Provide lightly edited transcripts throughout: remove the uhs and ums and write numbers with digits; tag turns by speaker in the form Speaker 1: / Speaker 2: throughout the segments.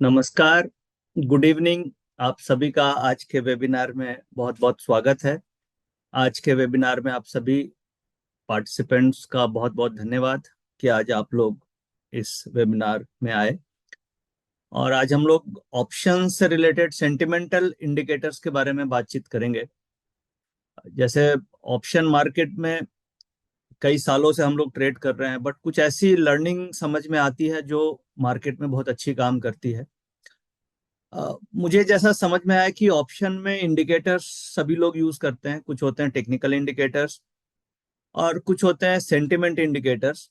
Speaker 1: नमस्कार। Good evening. आप सभी का आज के वेबिनार में बहुत बहुत स्वागत है। आज के वेबिनार में आप सभी पार्टिसिपेंट्स का बहुत बहुत धन्यवाद कि आज आप लोग इस वेबिनार में आए। और आज हम लोग ऑप्शन से रिलेटेड सेंटिमेंटल इंडिकेटर्स के बारे में बातचीत करेंगे। जैसे ऑप्शन मार्केट में कई सालों से हम लोग ट्रेड कर रहे हैं, बट कुछ ऐसी लर्निंग समझ में आती है जो मार्केट में बहुत अच्छी काम करती है। मुझे जैसा समझ में आया कि ऑप्शन में इंडिकेटर्स सभी लोग यूज करते हैं। कुछ होते हैं टेक्निकल इंडिकेटर्स और कुछ होते हैं सेंटिमेंट इंडिकेटर्स।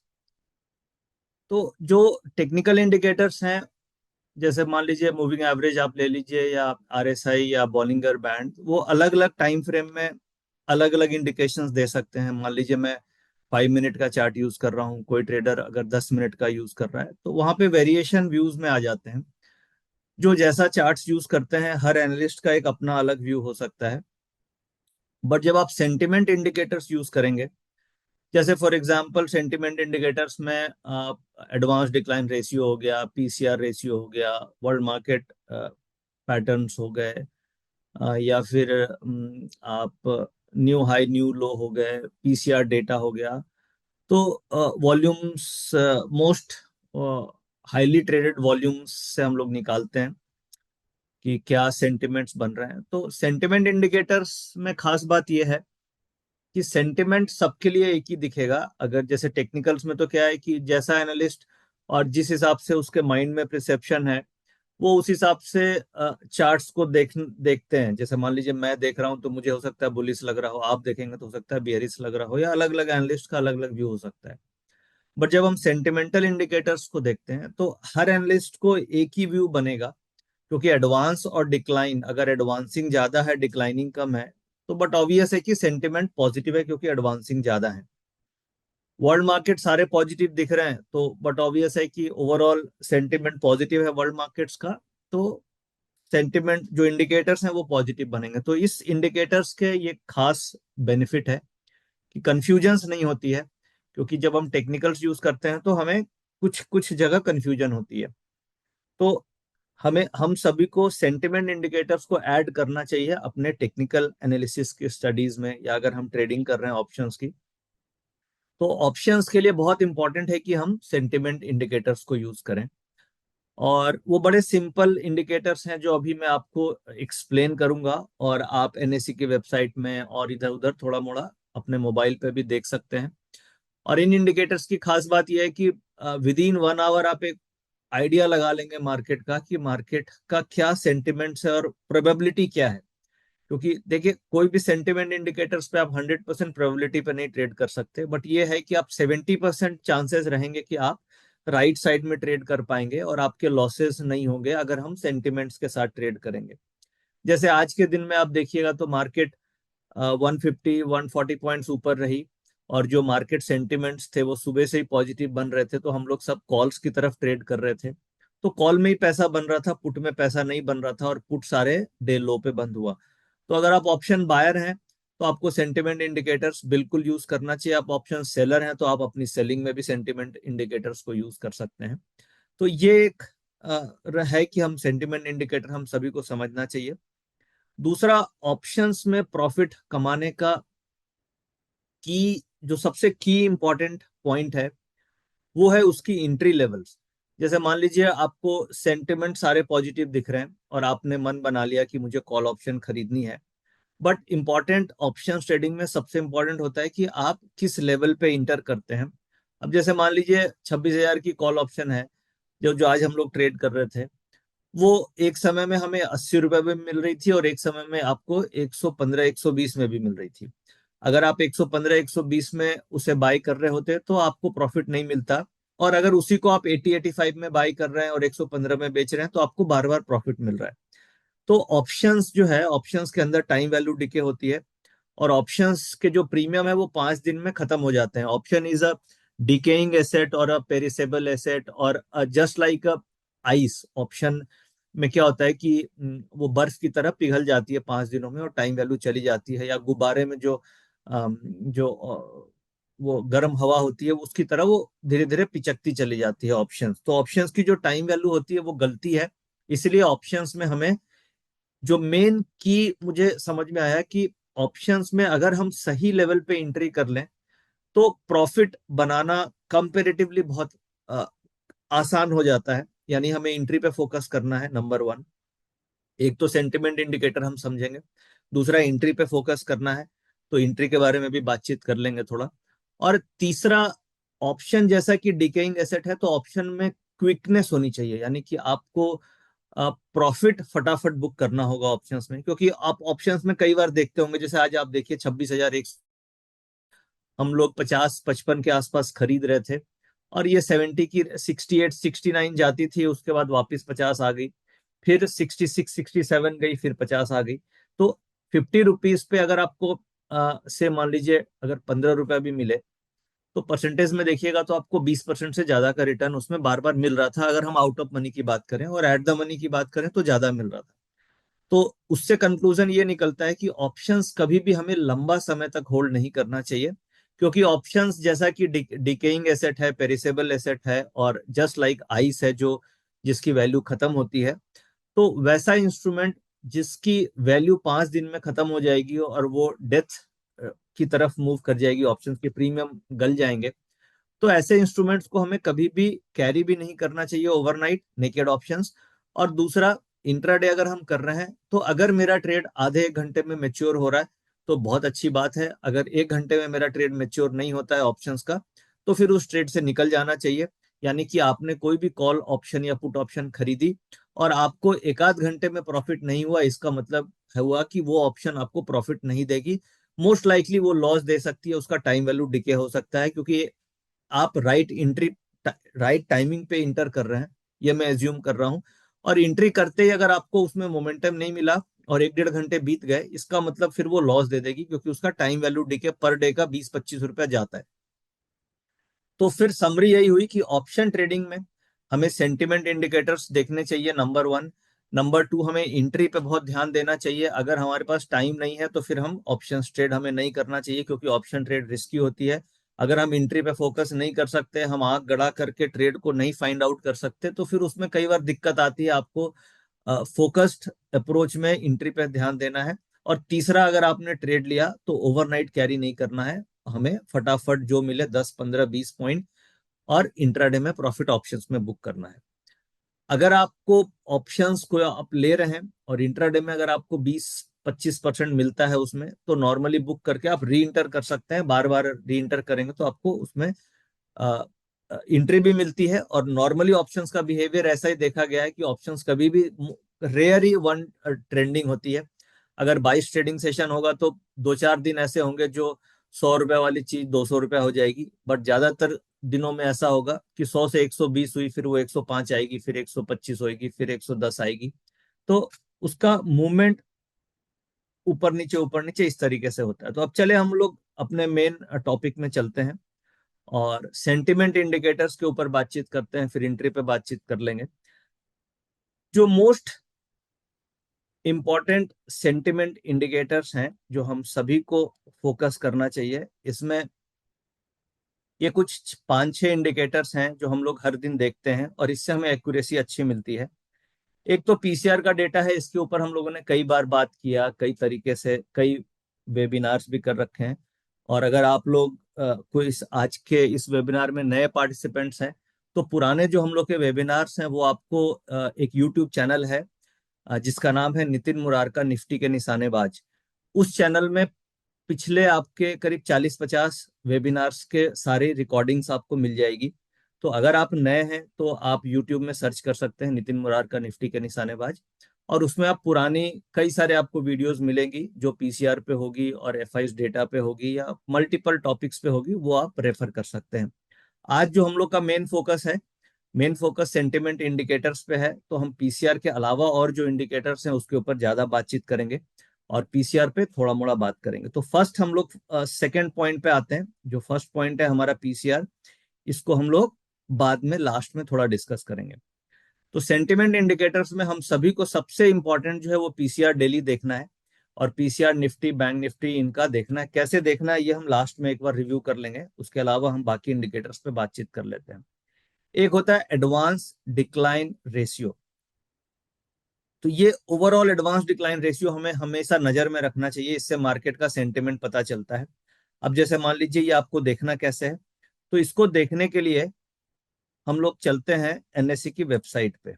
Speaker 1: तो जो टेक्निकल इंडिकेटर्स हैं, जैसे मान लीजिए मूविंग एवरेज आप ले लीजिए या आरएसआई या बॉलिंगर बैंड, वो अलग अलग टाइम फ्रेम में अलग अलग इंडिकेशंस दे सकते हैं। मान लीजिए मैं 5 मिनट का चार्ट यूज कर रहा हूँ, कोई ट्रेडर अगर 10 मिनट का यूज कर रहा है, तो वहां पे वेरिएशन व्यूज में आ जाते हैं। जो जैसा चार्ट्स यूज करते हैं, हर एनालिस्ट का एक अपना अलग व्यू हो सकता है। बट जब आप सेंटिमेंट इंडिकेटर्स यूज करेंगे, जैसे फॉर एग्जांपल सेंटिमेंट इंडिकेटर्स में एडवांस डिक्लाइन रेशियो हो गया, पीसीआर रेशियो हो गया, वर्ल्ड मार्केट पैटर्न्स हो गए, या फिर आप न्यू हाई न्यू लो हो गए, पीसीआर डेटा हो गया। तो volumes, most highly traded volumes से हम लोग निकालते हैं कि क्या सेंटिमेंट्स बन रहे हैं। तो सेंटिमेंट इंडिकेटर्स में खास बात यह है कि सेंटिमेंट सबके लिए एक ही दिखेगा। अगर जैसे टेक्निकल्स में तो क्या है कि जैसा एनालिस्ट और जिस हिसाब से उसके माइंड में परसेप्शन है, वो उस हिसाब से चार्ट्स को देखते हैं। जैसे मान लीजिए मैं देख रहा हूं तो मुझे हो सकता है बुलिश लग रहा हो, आप देखेंगे तो हो सकता है बियरिश लग रहा हो, या अलग अलग एनालिस्ट का अलग अलग व्यू हो सकता है। बट जब हम सेंटिमेंटल इंडिकेटर्स को देखते हैं तो हर एनालिस्ट को एक ही व्यू बनेगा, क्योंकि एडवांस और डिक्लाइन, अगर एडवांसिंग ज्यादा है डिक्लाइनिंग कम है, तो बट ऑब्वियस है कि सेंटिमेंट पॉजिटिव है क्योंकि एडवांसिंग ज्यादा है। वर्ल्ड मार्केट सारे पॉजिटिव दिख रहे हैं, तो बट ऑब्वियस है कि ओवरऑल सेंटिमेंट पॉजिटिव है वर्ल्ड मार्केट्स का। तो सेंटिमेंट जो इंडिकेटर्स हैं वो पॉजिटिव बनेंगे। तो इस इंडिकेटर्स के ये खास बेनिफिट है कि कंफ्यूजन्स नहीं होती है, क्योंकि जब हम टेक्निकल्स यूज करते हैं तो हमें कुछ कुछ जगह कंफ्यूजन होती है। तो हमें हम सभी को सेंटिमेंट इंडिकेटर्स को ऐड करना चाहिए अपने टेक्निकल एनालिसिस की स्टडीज में, या अगर हम ट्रेडिंग कर रहे हैं ऑप्शंस की, तो ऑप्शंस के लिए बहुत इंपॉर्टेंट है कि हम सेंटिमेंट इंडिकेटर्स को यूज करें। और वो बड़े सिंपल इंडिकेटर्स हैं जो अभी मैं आपको एक्सप्लेन करूंगा, और आप एनएससी की वेबसाइट में और इधर उधर थोड़ा मोड़ा अपने मोबाइल पे भी देख सकते हैं। और इन इंडिकेटर्स की खास बात यह है कि विद इन 1 आवर आप एक आइडिया लगा लेंगे मार्केट का, कि मार्केट का क्या सेंटिमेंट्स है और प्रोबेबिलिटी क्या है। क्योंकि देखिए, कोई भी सेंटिमेंट इंडिकेटर्स पे आप 100% प्रोबेबिलिटी पे नहीं ट्रेड कर सकते, बट ये है कि आप 70% चांसेस रहेंगे कि आप राइट साइड में ट्रेड कर पाएंगे और आपके लॉसेस नहीं होंगे अगर हम सेंटिमेंट्स के साथ ट्रेड करेंगे। जैसे आज के दिन में आप देखिएगा तो मार्केट 150-140 पॉइंट्स ऊपर रही, और जो मार्केट सेंटिमेंट्स थे वो सुबह से ही पॉजिटिव बन रहे थे, तो हम लोग सब कॉल्स की तरफ ट्रेड कर रहे थे। तो कॉल में ही पैसा बन रहा था, पुट में पैसा नहीं बन रहा था, और पुट सारे डे लो पे बंद हुआ। तो अगर आप ऑप्शन बायर हैं तो आपको सेंटिमेंट इंडिकेटर्स बिल्कुल यूज करना चाहिए। आप ऑप्शन सेलर हैं तो आप अपनी सेलिंग में भी सेंटिमेंट इंडिकेटर्स को यूज कर सकते हैं। तो ये एक है कि हम सेंटिमेंट इंडिकेटर हम सभी को समझना चाहिए। दूसरा, ऑप्शंस में प्रॉफिट कमाने का की जो सबसे की इंपॉर्टेंट पॉइंट है, वो है उसकी एंट्री लेवल्स। जैसे मान लीजिए आपको सेंटिमेंट सारे पॉजिटिव दिख रहे हैं और आपने मन बना लिया कि मुझे कॉल ऑप्शन खरीदनी है। बट इंपॉर्टेंट ऑप्शन ट्रेडिंग में सबसे इंपॉर्टेंट होता है कि आप किस लेवल पे इंटर करते हैं। अब जैसे मान लीजिए 26,000 की कॉल ऑप्शन है, जो जो आज हम लोग ट्रेड कर रहे थे, वो एक समय में हमें 80 रुपए में मिल रही थी और एक समय में आपको 115 120 में भी मिल रही थी। अगर आप 115 120 में उसे बाई कर रहे होते तो आपको प्रॉफिट नहीं मिलता, और अगर उसी को आप 80 85 में बाई कर रहे हैं और 115 में बेच रहे हैं तो आपको बार बार प्रॉफिट मिल रहा है। तो ऑप्शंस जो है, ऑप्शंस के अंदर टाइम वैल्यू डिके होती है, और ऑप्शंस के जो प्रीमियम है वो 5 दिन में खत्म हो जाते हैं। Option is a decaying asset और अ पेरिसेबल एसेट, और जस्ट लाइक अ आइस। ऑप्शन में क्या होता है कि वो बर्फ की तरह पिघल जाती है 5 दिनों में और टाइम वैल्यू चली जाती है, या गुब्बारे में वो गर्म हवा होती है उसकी तरह वो धीरे धीरे पिचकती चली जाती है ऑप्शंस। तो ऑप्शंस की जो टाइम वैल्यू होती है वो गलती है, इसलिए ऑप्शंस में हमें जो मेन की मुझे समझ में आया कि ऑप्शंस में अगर हम सही लेवल पे एंट्री कर लें तो प्रॉफिट बनाना कंपेरेटिवली बहुत अ, आसान हो जाता है। यानी हमें एंट्री पे फोकस करना है, नंबर वन। एक तो सेंटिमेंट इंडिकेटर हम समझेंगे, दूसरा एंट्री पे फोकस करना है, तो एंट्री के बारे में भी बातचीत कर लेंगे थोड़ा। और तीसरा, ऑप्शन जैसा कि डिकेइंग एसेट है तो ऑप्शन में क्विकनेस होनी चाहिए, यानी कि आपको प्रॉफिट फटाफट बुक करना होगा ऑप्शंस में। क्योंकि आप ऑप्शंस में कई बार देखते होंगे, जैसे आज आप देखिए 26,000 हम लोग 50-55 के आसपास खरीद रहे थे, और ये 70 की 68-69 जाती थी, उसके बाद वापस 50 आ गई, फिर 66-67 गई, फिर 50 आ गई। तो 50 रुपीज पे अगर आपको से मान लीजिए अगर 15 रुपया भी मिले, तो परसेंटेज में देखिएगा तो आपको 20% से ज्यादा का रिटर्न उसमें बार बार मिल रहा था, अगर हम आउट ऑफ मनी की बात करें। और एट द मनी की बात करें तो ज्यादा मिल रहा था। तो उससे कंक्लूजन ये निकलता है कि ऑप्शंस कभी भी हमें लंबा समय तक होल्ड नहीं करना चाहिए। क्योंकि ऑप्शंस जैसा कि डिकेइंग एसेट है, पेरिसेबल एसेट है, और जस्ट लाइक आइस है जो जिसकी वैल्यू खत्म होती है, तो वैसा इंस्ट्रूमेंट जिसकी वैल्यू 5 दिन में खत्म हो जाएगी और वो डेथ की तरफ मूव कर जाएगी, ऑप्शंस के प्रीमियम गल जाएंगे, तो ऐसे इंस्ट्रूमेंट्स को हमें कभी भी कैरी भी नहीं करना चाहिए ओवरनाइट, नेकेड ऑप्शंस। और दूसरा, इंट्राडे अगर हम कर रहे हैं तो अगर मेरा ट्रेड आधे एक घंटे में मेच्योर हो रहा है तो बहुत अच्छी बात है। अगर एक घंटे में मेरा ट्रेड मेच्योर नहीं होता है ऑप्शंस का, तो फिर उस ट्रेड से निकल जाना चाहिए। यानी कि आपने कोई भी कॉल ऑप्शन या पुट ऑप्शन खरीदी और आपको एक आध घंटे में प्रॉफिट नहीं हुआ, इसका मतलब हुआ कि वो ऑप्शन आपको प्रॉफिट नहीं देगी। मोस्ट लाइकली वो लॉस दे सकती है, उसका टाइम वैल्यू डिके हो सकता है, क्योंकि आप राइट टाइमिंग पे इंटर कर रहे हैं, ये मैं एज्यूम कर रहा हूं। और एंट्री करते ही अगर आपको उसमें मोमेंटम नहीं मिला और 1-1.5 घंटे बीत गए, इसका मतलब फिर वो लॉस दे देगी, क्योंकि उसका time value day per day का 20-25 रुपया जाता है। तो फिर समरी यही हुई कि ऑप्शन ट्रेडिंग में हमें सेंटिमेंट इंडिकेटर्स देखने चाहिए, नंबर वन। नंबर टू, हमें एंट्री पे बहुत ध्यान देना चाहिए। अगर हमारे पास टाइम नहीं है तो फिर हम ऑप्शन ट्रेड हमें नहीं करना चाहिए, क्योंकि ऑप्शन ट्रेड रिस्की होती है। अगर हम एंट्री पे फोकस नहीं कर सकते, हम आंख गड़ा करके ट्रेड को नहीं फाइंड आउट कर सकते, तो फिर उसमें कई बार दिक्कत आती है। आपको फोकस्ड अप्रोच में एंट्री पे ध्यान देना है। और तीसरा, अगर आपने ट्रेड लिया तो ओवरनाइट कैरी नहीं करना है, हमें फटाफट जो मिले 10-15-20 पॉइंट और इंट्राडे में प्रॉफिट ऑप्शंस में बुक करना है। अगर आपको ऑप्शंस को आप ले रहे हैं और इंट्राडे में अगर आपको 20-25% मिलता है उसमें, तो नॉर्मली बुक करके आप री इंटर कर सकते हैं। बार बार री इंटर करेंगे तो आपको उसमें एंट्री भी मिलती है। और नॉर्मली ऑप्शंस का बिहेवियर ऐसा ही देखा गया है कि ऑप्शंस कभी भी रेयर ही वन ट्रेंडिंग होती है। अगर 22 ट्रेडिंग सेशन होगा तो 2-4 दिन ऐसे होंगे जो 100 रुपए वाली चीज 200 रुपया हो जाएगी, बट ज्यादातर दिनों में ऐसा होगा कि 100 से 120 हुई, फिर वो 105 आएगी, फिर 125 होएगी, फिर 110 आएगी। तो उसका मूवमेंट ऊपर नीचे इस तरीके से होता है। तो अब चले हम लोग अपने मेन टॉपिक में चलते हैं और सेंटिमेंट इंडिकेटर्स के ऊपर बातचीत करते हैं, फिर एंट्री पे बातचीत कर लेंगे। जो मोस्ट इंपॉर्टेंट सेंटिमेंट इंडिकेटर्स हैं जो हम सभी को फोकस करना चाहिए, इसमें ये कुछ 5-6 इंडिकेटर्स हैं जो हम लोग हर दिन देखते हैं और इससे हमें एक्यूरेसी अच्छी मिलती है। एक तो पीसीआर का डेटा है, इसके ऊपर हम लोगों ने कई बार बात किया, कई तरीके से कई वेबिनार्स भी कर रखे हैं। और अगर आप लोग कोई आज के इस वेबिनार में नए पार्टिसिपेंट्स हैं, तो पुराने जो हम लोग के वेबिनार्स हैं वो आपको एक यूट्यूब चैनल है जिसका नाम है नितिन मुरारका निफ्टी के निशानेबाज। उस चैनल में पिछले आपके करीब 40-50 वेबिनार्स के सारे रिकॉर्डिंग्स आपको मिल जाएगी। तो अगर आप नए हैं तो आप यूट्यूब में सर्च कर सकते हैं नितिन मुरारका निफ्टी के निशानेबाज, और उसमें आप पुरानी कई सारे आपको वीडियोस मिलेंगी जो पीसीआर पे होगी और एफआईएस डेटा पे होगी या मल्टीपल टॉपिक्स पे होगी, वो आप रेफर कर सकते हैं। आज जो हम लोग का मेन फोकस सेंटिमेंट इंडिकेटर्स पे है, तो हम पीसीआर के अलावा और जो इंडिकेटर्स हैं उसके ऊपर ज्यादा बातचीत करेंगे और पीसीआर पे थोड़ा मोड़ा बात करेंगे। तो फर्स्ट हम लोग सेकेंड पॉइंट पे आते हैं। जो फर्स्ट पॉइंट है हमारा पीसीआर, इसको हम लोग बाद में लास्ट में थोड़ा डिस्कस करेंगे। तो सेंटिमेंट इंडिकेटर्स में हम सभी को सबसे इंपॉर्टेंट जो है वो पीसीआर डेली देखना है, और पीसीआर निफ्टी, बैंक निफ्टी, इनका देखना है। कैसे देखना है ये हम लास्ट में एक बार रिव्यू कर लेंगे, उसके अलावा हम बाकी इंडिकेटर्स पे बातचीत कर लेते हैं। एक होता है एडवांस डिक्लाइन रेशियो। तो ये ओवरऑल एडवांस डिक्लाइन रेशियो हमें हमेशा नजर में रखना चाहिए, इससे मार्केट का सेंटिमेंट पता चलता है। अब जैसे मान लीजिए ये आपको देखना कैसे है, तो इसको देखने के लिए हम लोग चलते हैं एनएससी की वेबसाइट पे,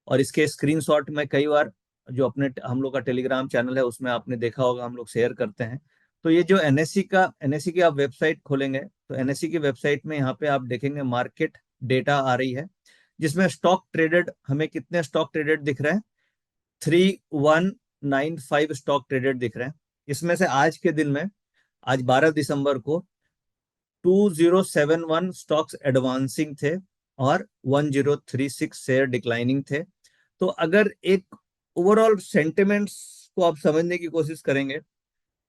Speaker 1: और इसके स्क्रीनशॉट में कई बार जो अपने हम लोग का टेलीग्राम चैनल है उसमें आपने देखा होगा, हम लोग शेयर करते हैं। तो ये जो एनएससी की आप वेबसाइट खोलेंगे, तो एनएससी की वेबसाइट में यहाँ पे आप देखेंगे मार्केट डेटा आ रही है, जिसमें स्टॉक ट्रेडेड, हमें कितने स्टॉक ट्रेडेड दिख रहे हैं, 3195 स्टॉक ट्रेडेड दिख रहे हैं। इसमें से आज के दिन में, आज 12 दिसंबर को 2071 स्टॉक्स एडवांसिंग थे और 1036 शेयर डिक्लाइनिंग थे। तो अगर एक ओवरऑल सेंटिमेंट्स को आप समझने की कोशिश करेंगे,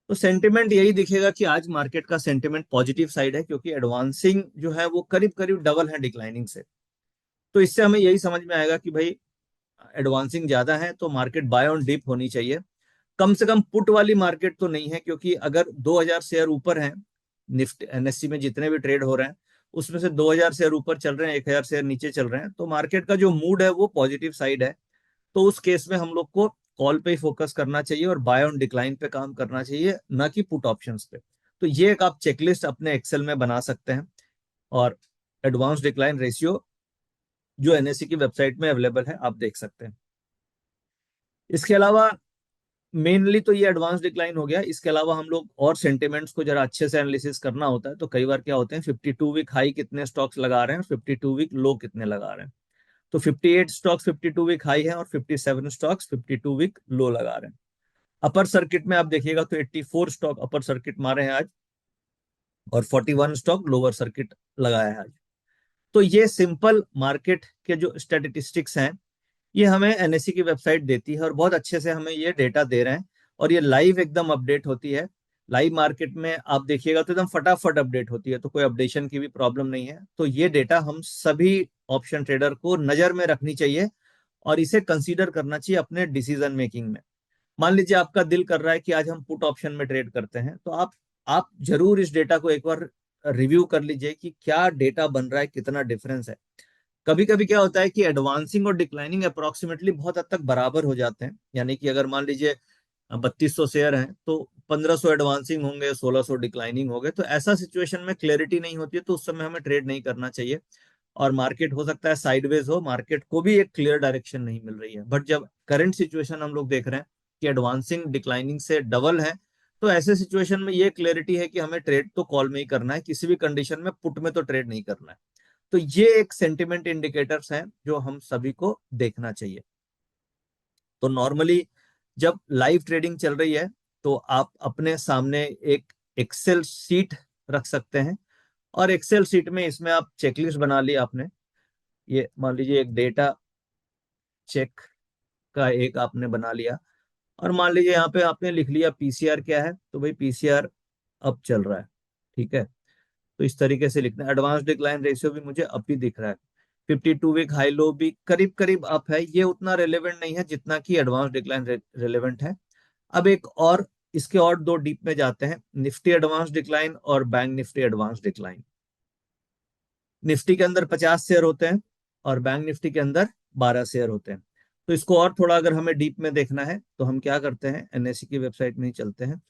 Speaker 1: तो सेंटिमेंट यही दिखेगा कि आज मार्केट का सेंटिमेंट पॉजिटिव साइड है, क्योंकि एडवांसिंग जो है वो करीब करीब डबल है डिक्लाइनिंग से। तो इससे हमें यही समझ में आएगा कि भाई एडवांसिंग ज्यादा है तो मार्केट बाय ऑन डिप होनी चाहिए। कम से कम पुट वाली मार्केट तो नहीं है, क्योंकि अगर 2000 शेयर ऊपर हैं, निफ्टी एनएससी में जितने भी ट्रेड हो रहे हैं उसमें से 2000 शेयर ऊपर चल रहे हैं, 1000 शेयर नीचे चल रहे हैं, तो मार्केट का जो मूड है वो पॉजिटिव साइड है। तो उस केस में हम लोग को कॉल पे ही फोकस करना चाहिए और बाय ऑन डिक्लाइन पे काम करना चाहिए, ना कि पुट ऑप्शंस पे। तो ये एक आप चेकलिस्ट अपने एक्सेल में बना सकते हैं, और एडवांस डिक्लाइन रेशियो जो एनएससी की वेबसाइट में अवेलेबल है आप देख सकते हैं। इसके अलावा मेनली तो ये एडवांस डिक्लाइन हो गया, इसके अलावा हम लोग और सेंटिमेंट्स को जरा अच्छे से एनालिसिस करना होता है। तो कई बार क्या होते हैं, 52 वीक हाई कितने स्टॉक्स लगा रहे हैं, 52 वीक लो कितने लगा रहे हैं। तो 58 स्टॉक्स 52 वीक हाई है और 57 स्टॉक्स 52 वीक लो लगा रहे हैं। अपर सर्किट में आप देखिएगा तो 84 स्टॉक अपर सर्किट मारे हैं आज, और 41 स्टॉक लोअर सर्किट लगाया है आज। तो ये सिंपल मार्केट के जो स्टैटिस्टिक्स हैं, ये हमें एनएससी की वेबसाइट देती है और बहुत अच्छे से हमें ये डेटा दे रहे हैं, और ये लाइव एकदम अपडेट होती है। लाइव मार्केट में आप देखिएगा तो एकदम फटाफट अपडेट होती है, तो कोई अपडेशन की भी प्रॉब्लम नहीं है। तो ये डेटा हम सभी ऑप्शन ट्रेडर को नजर में रखनी चाहिए और इसे कंसीडर करना चाहिए अपने डिसीजन मेकिंग में। मान लीजिए आपका दिल कर रहा है कि आज हम पुट ऑप्शन में ट्रेड करते हैं, तो आप जरूर इस डेटा को एक बार रिव्यू कर लीजिए कि क्या डेटा बन रहा है, कितना डिफरेंस है। कभी कभी क्या होता है कि एडवांसिंग और डिक्लाइनिंग अप्रोक्सीमेटली बहुत हद तक बराबर हो जाते हैं, यानी कि अगर मान लीजिए 3200 शेयर हैं तो 1500 एडवांसिंग होंगे, 1600 डिक्लाइनिंग होंगे। तो ऐसा सिचुएशन में क्लैरिटी नहीं होती है, तो उस समय हमें ट्रेड नहीं करना चाहिए, और मार्केट हो सकता है साइडवेज हो, मार्केट को भी एक क्लियर डायरेक्शन नहीं मिल रही है। बट जब करंट सिचुएशन हम लोग देख रहे हैं कि एडवांसिंग डिक्लाइनिंग से डबल है, तो ऐसे सिचुएशन में ये क्लैरिटी है कि हमें ट्रेड तो कॉल में ही करना है, किसी भी कंडीशन में पुट में तो ट्रेड नहीं करना है। तो ये एक सेंटिमेंट इंडिकेटर्स हैं जो हम सभी को देखना चाहिए। तो नॉर्मली जब लाइव ट्रेडिंग चल रही है तो आप अपने सामने एक एक्सेल सीट रख सकते हैं, और एक्सेल सीट में इसमें आप चेकलिस्ट बना लिया आपने। ये मान लीजिए एक डेटा चेक का एक आपने बना लिया, और मान लीजिए यहाँ पे आपने लिख लिया पीसीआर क्या है, तो भाई पीसीआर अप चल रहा है, ठीक है। तो इस तरीके से लिखना है। एडवांस डिक्लाइन रेशियो भी मुझे अप ही दिख रहा है, 52 वीक हाई लो भी करीब करीब अप है। ये उतना रेलेवेंट नहीं है जितना कि एडवांस डिक्लाइन रेलेवेंट है। अब एक और इसके और दो डीप में जाते हैं, निफ्टी एडवांस डिक्लाइन और bank Nifty advance decline. Nifty के अंदर 50 शेयर होते हैं और बैंक निफ्टी के अंदर 12 शेयर होते हैं। तो इसको और थोड़ा अगर हमें डीप में देखना है तो हम क्या करते हैं, एनएससी की वेबसाइट में ही चलते हैं।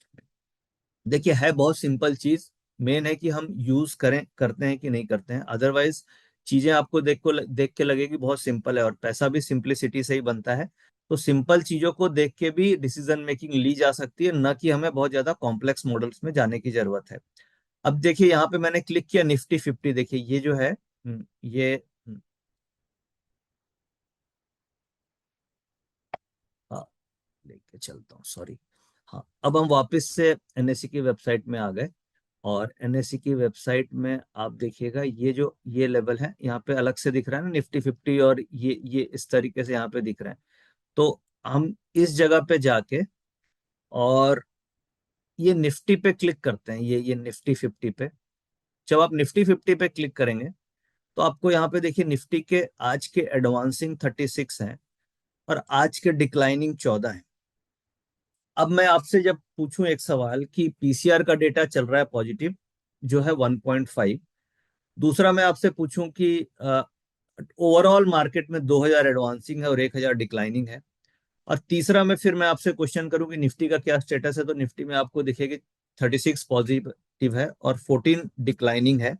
Speaker 1: देखिए है बहुत सिंपल चीज, मेन है कि हम यूज करें, करते हैं कि नहीं करते हैं। अदरवाइज चीजें आपको देख के लगेगी बहुत सिंपल है, और पैसा भी सिंप्लिसिटी से ही बनता है। तो सिंपल चीजों को देख के भी डिसीजन मेकिंग ली जा सकती है, न कि हमें बहुत ज्यादा कॉम्प्लेक्स मॉडल्स में जाने की जरूरत है। अब देखिए यहाँ पे मैंने क्लिक किया निफ्टी 50, देखिए ये जो है ये हाँ, लेके चलता हूँ, सॉरी। हाँ, अब हम वापस से एनएससी की वेबसाइट में आ गए, और एनएससी की वेबसाइट में आप देखिएगा ये जो ये लेवल है यहाँ पे अलग से दिख रहा है ना निफ्टी 50, और ये इस तरीके से यहाँ पे दिख रहे हैं। तो हम इस जगह पे जाके और ये निफ्टी पे क्लिक करते हैं, ये निफ्टी 50 पे। जब आप निफ्टी 50 पे क्लिक करेंगे तो आपको यहाँ पे देखिए निफ्टी के आज के एडवांसिंग 36 हैं और आज के डिक्लाइनिंग 14 हैं। अब मैं आपसे जब पूछूं एक सवाल कि पीसीआर का डेटा चल रहा है पॉजिटिव, जो है 1.5। दूसरा मैं आपसे पूछूं कि ओवरऑल मार्केट में 2000 एडवांसिंग है और 1000 डिक्लाइनिंग है, और तीसरा में फिर मैं आपसे क्वेश्चन करूं कि निफ्टी का क्या स्टेटस है, तो निफ्टी में आपको दिखेगी 36 पॉजिटिव है और 14 डिक्लाइनिंग है।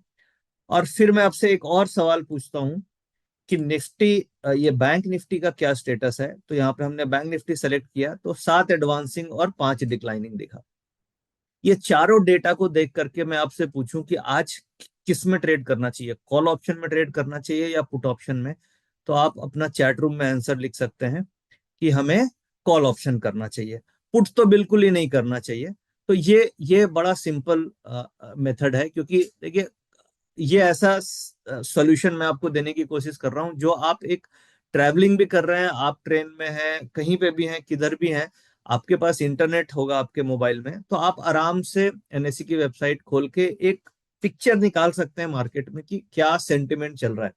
Speaker 1: और फिर मैं आपसे एक और सवाल पूछता हूं कि निफ्टी, ये बैंक निफ्टी का क्या स्टेटस है। तो यहाँ पे हमने बैंक निफ्टी सेलेक्ट किया तो 7 एडवांसिंग और 5 डिक्लाइनिंग दिखा। ये चारों डेटा को देख करके मैं आपसे पूछूं कि आज किस में ट्रेड करना चाहिए, कॉल ऑप्शन में ट्रेड करना चाहिए या पुट ऑप्शन में, तो आप अपना चैट रूम में आंसर लिख सकते हैं कि हमें कॉल ऑप्शन करना चाहिए, पुट तो बिल्कुल ही नहीं करना चाहिए। तो ये बड़ा सिंपल मेथड है, क्योंकि देखिए ये ऐसा सॉल्यूशन मैं आपको देने की कोशिश कर रहा हूं जो आप एक ट्रैवलिंग भी कर रहे हैं, आप ट्रेन में हैं, कहीं पे भी हैं, किधर भी हैं, आपके पास इंटरनेट होगा आपके मोबाइल में, तो आप आराम से एनएससी की वेबसाइट खोल के एक पिक्चर निकाल सकते हैं मार्केट में कि क्या सेंटिमेंट चल रहा है।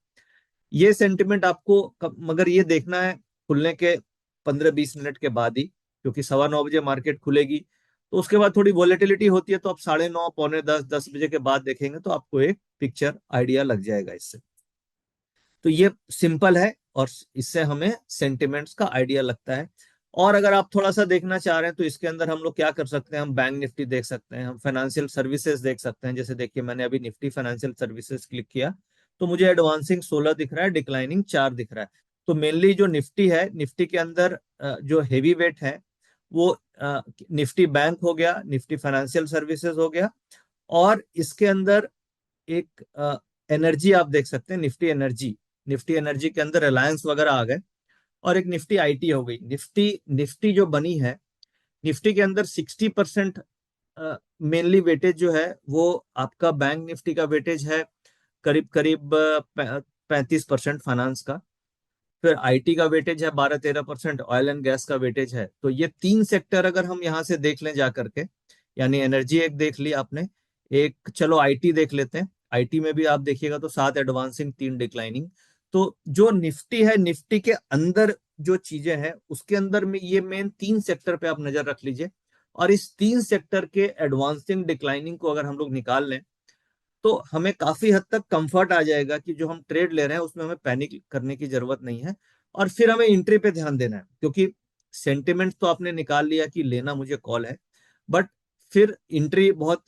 Speaker 1: ये सेंटिमेंट आपको मगर ये देखना है खुलने के 15-20 मिनट के बाद ही, क्योंकि 9:15 बजे मार्केट खुलेगी, तो उसके बाद थोड़ी वॉलेटिलिटी होती है, तो आप 9:30, पौने 10, 10 बजे के बाद देखेंगे तो आपको एक पिक्चर आइडिया लग जाएगा इससे। तो ये सिंपल है और इससे हमें सेंटिमेंट्स का आइडिया लगता है। और अगर आप थोड़ा सा देखना चाह रहे हैं तो इसके अंदर हम लोग क्या कर सकते हैं, हम बैंक निफ्टी देख सकते हैं, हम फाइनेंशियल सर्विसेज देख सकते हैं। जैसे देखिए मैंने अभी निफ्टी फाइनेंशियल सर्विसेज क्लिक किया तो मुझे एडवांसिंग 16 दिख रहा है, डिक्लाइनिंग 4 दिख रहा है। तो मेनली जो निफ्टी है, निफ्टी के अंदर जो हेवी वेट है वो निफ्टी बैंक हो गया, निफ्टी फाइनेंशियल सर्विसेज हो गया, और इसके अंदर एक एनर्जी आप देख सकते हैं, निफ्टी एनर्जी। निफ्टी एनर्जी के अंदर रिलायंस वगैरह आ गए, और एक निफ्टी आईटी हो गई। निफ्टी निफ्टी जो बनी है, निफ्टी के अंदर 60% मेनली वेटेज जो है वो आपका बैंक निफ्टी का वेटेज है, करीब करीब 35% फाइनेंस का, फिर आईटी का वेटेज है 12-13%, ऑयल एंड गैस का वेटेज है। तो ये तीन सेक्टर अगर हम यहाँ से देख लें जा करके, यानी एनर्जी एक देख ली आपने, एक चलो आईटी देख लेते हैं, आईटी में भी आप देखिएगा तो 7 एडवांसिंग 3 डिक्लाइनिंग। तो जो निफ्टी है, निफ्टी के अंदर जो चीजें हैं उसके अंदर में ये मेन 3 सेक्टर पे आप नजर रख लीजिए, और इस 3 सेक्टर के एडवांसिंग डिक्लाइनिंग को अगर हम लोग निकाल लें तो हमें काफी हद तक कंफर्ट आ जाएगा कि जो हम ट्रेड ले रहे हैं उसमें हमें पैनिक करने की जरूरत नहीं है। और फिर हमें एंट्री पे ध्यान देना है, क्योंकि सेंटिमेंट तो आपने निकाल लिया कि लेना मुझे कॉल है, बट फिर एंट्री बहुत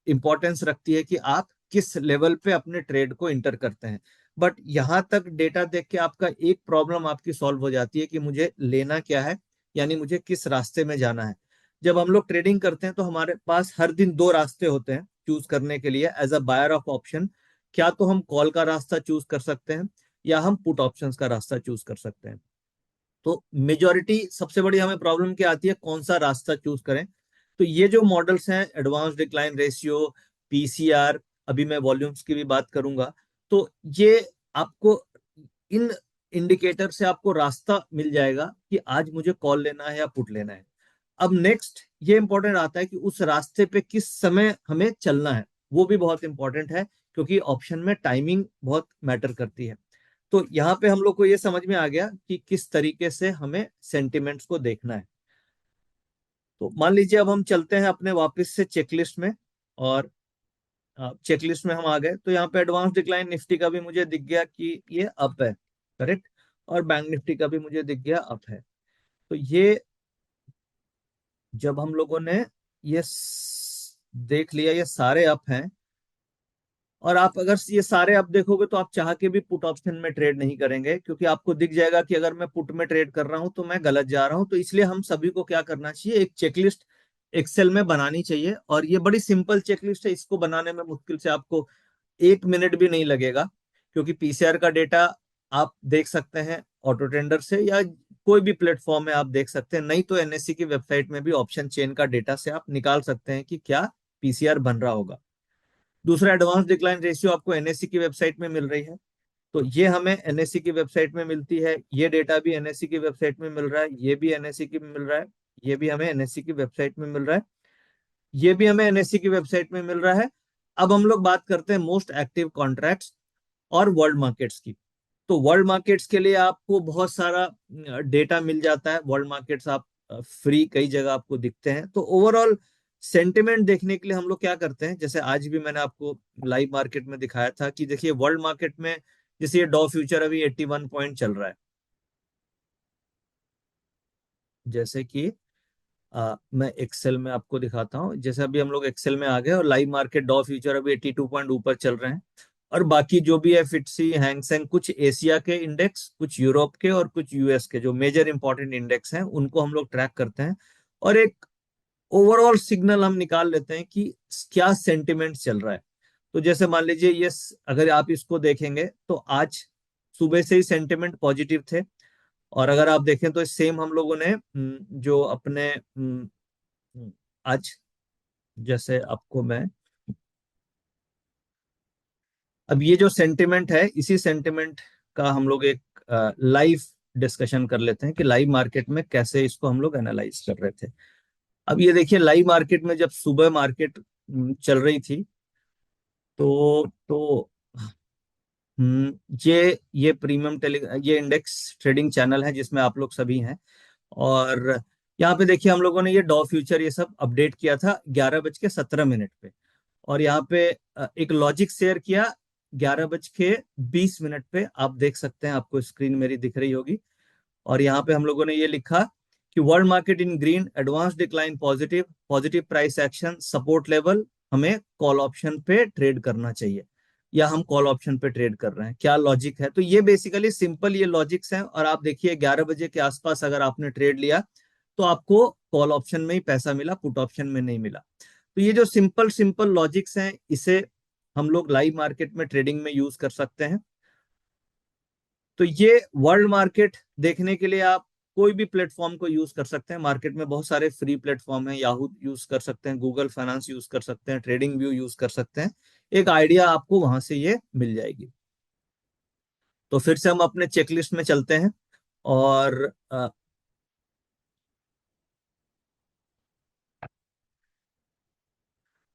Speaker 1: इंपॉर्टेंस रखती है कि आप किस लेवल पे अपने ट्रेड को इंटर करते हैं। बट यहां तक डेटा देख के आपका एक प्रॉब्लम आपकी सॉल्व हो जाती है कि मुझे लेना क्या है, यानी मुझे किस रास्ते में जाना है। जब हम लोग ट्रेडिंग करते हैं तो हमारे पास हर दिन दो रास्ते होते हैं चूज करने के लिए as a buyer of option. क्या तो हम कॉल का रास्ता चूज कर सकते हैं या हम पुट ऑप्शंस का रास्ता चूज कर सकते हैं। तो मेजॉरिटी सबसे बड़ी हमें प्रॉब्लम क्या आती है, कौन सा रास्ता चूज करें। तो ये जो मॉडल्स हैं, एडवांस डिक्लाइन रेशियो, पीसीआर, अभी मैं वॉल्यूम्स की भी बात करूंगा, तो ये आपको इन इंडिकेटर से आपको रास्ता मिल जाएगा कि आज मुझे कॉल लेना है या पुट लेना है। अब नेक्स्ट ये इंपॉर्टेंट आता है कि उस रास्ते पे किस समय हमें चलना है, वो भी बहुत इंपॉर्टेंट है, क्योंकि ऑप्शन में टाइमिंग बहुत मैटर करती है। तो यहाँ पे हम लोग को ये समझ में आ गया कि किस तरीके से हमें सेंटिमेंट्स को देखना है। तो मान लीजिए अब हम चलते हैं अपने वापस से चेकलिस्ट में, और चेकलिस्ट में हम आ गए तो यहाँ पे एडवांस डिक्लाइन निफ्टी का भी मुझे दिख गया कि ये अप है, करेक्ट, और बैंक निफ्टी का भी मुझे दिख गया अप है। तो ये जब हम लोगों ने ये देख लिया ये सारे अप हैं, और आप अगर ये सारे अप देखोगे तो आप चाह के भी पुट ऑप्शन में ट्रेड नहीं करेंगे, क्योंकि आपको दिख जाएगा कि अगर मैं पुट में ट्रेड कर रहा हूं तो मैं गलत जा रहा हूं। तो इसलिए हम सभी को क्या करना चाहिए, एक चेकलिस्ट एक्सेल में बनानी चाहिए, और ये बड़ी सिंपल चेकलिस्ट है, इसको बनाने में मुश्किल से आपको 1 मिनट भी नहीं लगेगा, क्योंकि पीसीआर का डेटा आप देख सकते हैं ऑटो टेंडर से या कोई भी प्लेटफॉर्म में आप देख सकते हैं, नहीं तो एनएससी की वेबसाइट में भी ऑप्शन चेन का डेटा से आप निकाल सकते हैं कि क्या पीसीआर बन रहा होगा। दूसरा, एडवांस डिक्लाइन रेशियो आपको एनएससी की वेबसाइट में मिल रही है, तो ये हमें एनएससी की वेबसाइट में मिलती है, ये डेटा भी एनएससी की वेबसाइट में मिल रहा है, ये भी एनएससी की मिल रहा है, ये भी हमें एनएससी की वेबसाइट में मिल रहा है, ये भी हमें एनएससी की वेबसाइट में मिल रहा है। अब हम लोग बात करते हैं मोस्ट एक्टिव कॉन्ट्रैक्ट्स और वर्ल्ड मार्केट्स की। तो वर्ल्ड मार्केट्स के लिए आपको बहुत सारा डेटा मिल जाता है, वर्ल्ड मार्केट्स आप फ्री कई जगह आपको दिखते हैं। तो ओवरऑल सेंटिमेंट देखने के लिए हम लोग क्या करते हैं, जैसे आज भी मैंने आपको लाइव मार्केट में दिखाया था कि देखिए वर्ल्ड मार्केट में जैसे ये डॉ फ्यूचर अभी 81 पॉइंट चल रहा है, जैसे कि मैं एक्सेल में आपको दिखाता हूँ। जैसे अभी हम लोग एक्सेल में आ गए और लाइव मार्केट डॉ फ्यूचर अभी 82 पॉइंट ऊपर चल रहे हैं। और बाकी जो भी है फिटसी, हैंगसेंग, कुछ एशिया के इंडेक्स, कुछ यूरोप के और कुछ यूएस के जो मेजर इंपॉर्टेंट इंडेक्स हैं उनको हम लोग ट्रैक करते हैं। और एक ओवरऑल सिग्नल हम निकाल लेते हैं कि क्या सेंटिमेंट चल रहा है। तो जैसे मान लीजिए ये अगर आप इसको देखेंगे तो आज सुबह से ही सेंटिमेंट पॉजिटिव थे। और अगर आप देखें तो सेम हम लोगों ने जो अपने आज, जैसे आपको मैं अब ये जो सेंटिमेंट है इसी सेंटिमेंट का हम लोग एक लाइव डिस्कशन कर लेते हैं कि लाइव मार्केट में कैसे इसको हम लोग एनालाइज कर रहे थे। अब ये देखिए लाइव मार्केट में जब सुबह मार्केट चल रही थी तो ये प्रीमियम ये इंडेक्स ट्रेडिंग चैनल है जिसमें आप लोग सभी हैं। और यहाँ पे देखिए हम लोगों ने ये डॉ फ्यूचर ये सब अपडेट किया था 11:17 पे। और यहाँ पे एक लॉजिक शेयर किया 11:20 पे। आप देख सकते हैं, आपको स्क्रीन मेरी दिख रही होगी। और यहाँ पे हम लोगों ने ये लिखा कि world market in green, advance decline positive, positive price action, support level, हमें कॉल ऑप्शन पे ट्रेड करना चाहिए या हम कॉल ऑप्शन पे ट्रेड कर रहे हैं, क्या लॉजिक है। तो ये बेसिकली सिंपल ये लॉजिक्स हैं। और आप देखिए 11 बजे के आसपास अगर आपने ट्रेड लिया तो आपको कॉल ऑप्शन में ही पैसा मिला, पुट ऑप्शन में नहीं मिला। तो ये जो सिंपल सिंपल लॉजिक्स हैं इसे हम लोग लाइव मार्केट में ट्रेडिंग में यूज कर सकते हैं। तो ये वर्ल्ड मार्केट देखने के लिए आप कोई भी प्लेटफॉर्म को यूज कर सकते हैं। मार्केट में बहुत सारे फ्री प्लेटफॉर्म हैं, याहू यूज कर सकते हैं, गूगल फाइनेंस यूज कर सकते हैं, ट्रेडिंग व्यू यूज कर सकते हैं। एक आइडिया आपको वहां से ये मिल जाएगी। तो फिर से हम अपने चेकलिस्ट में चलते हैं। और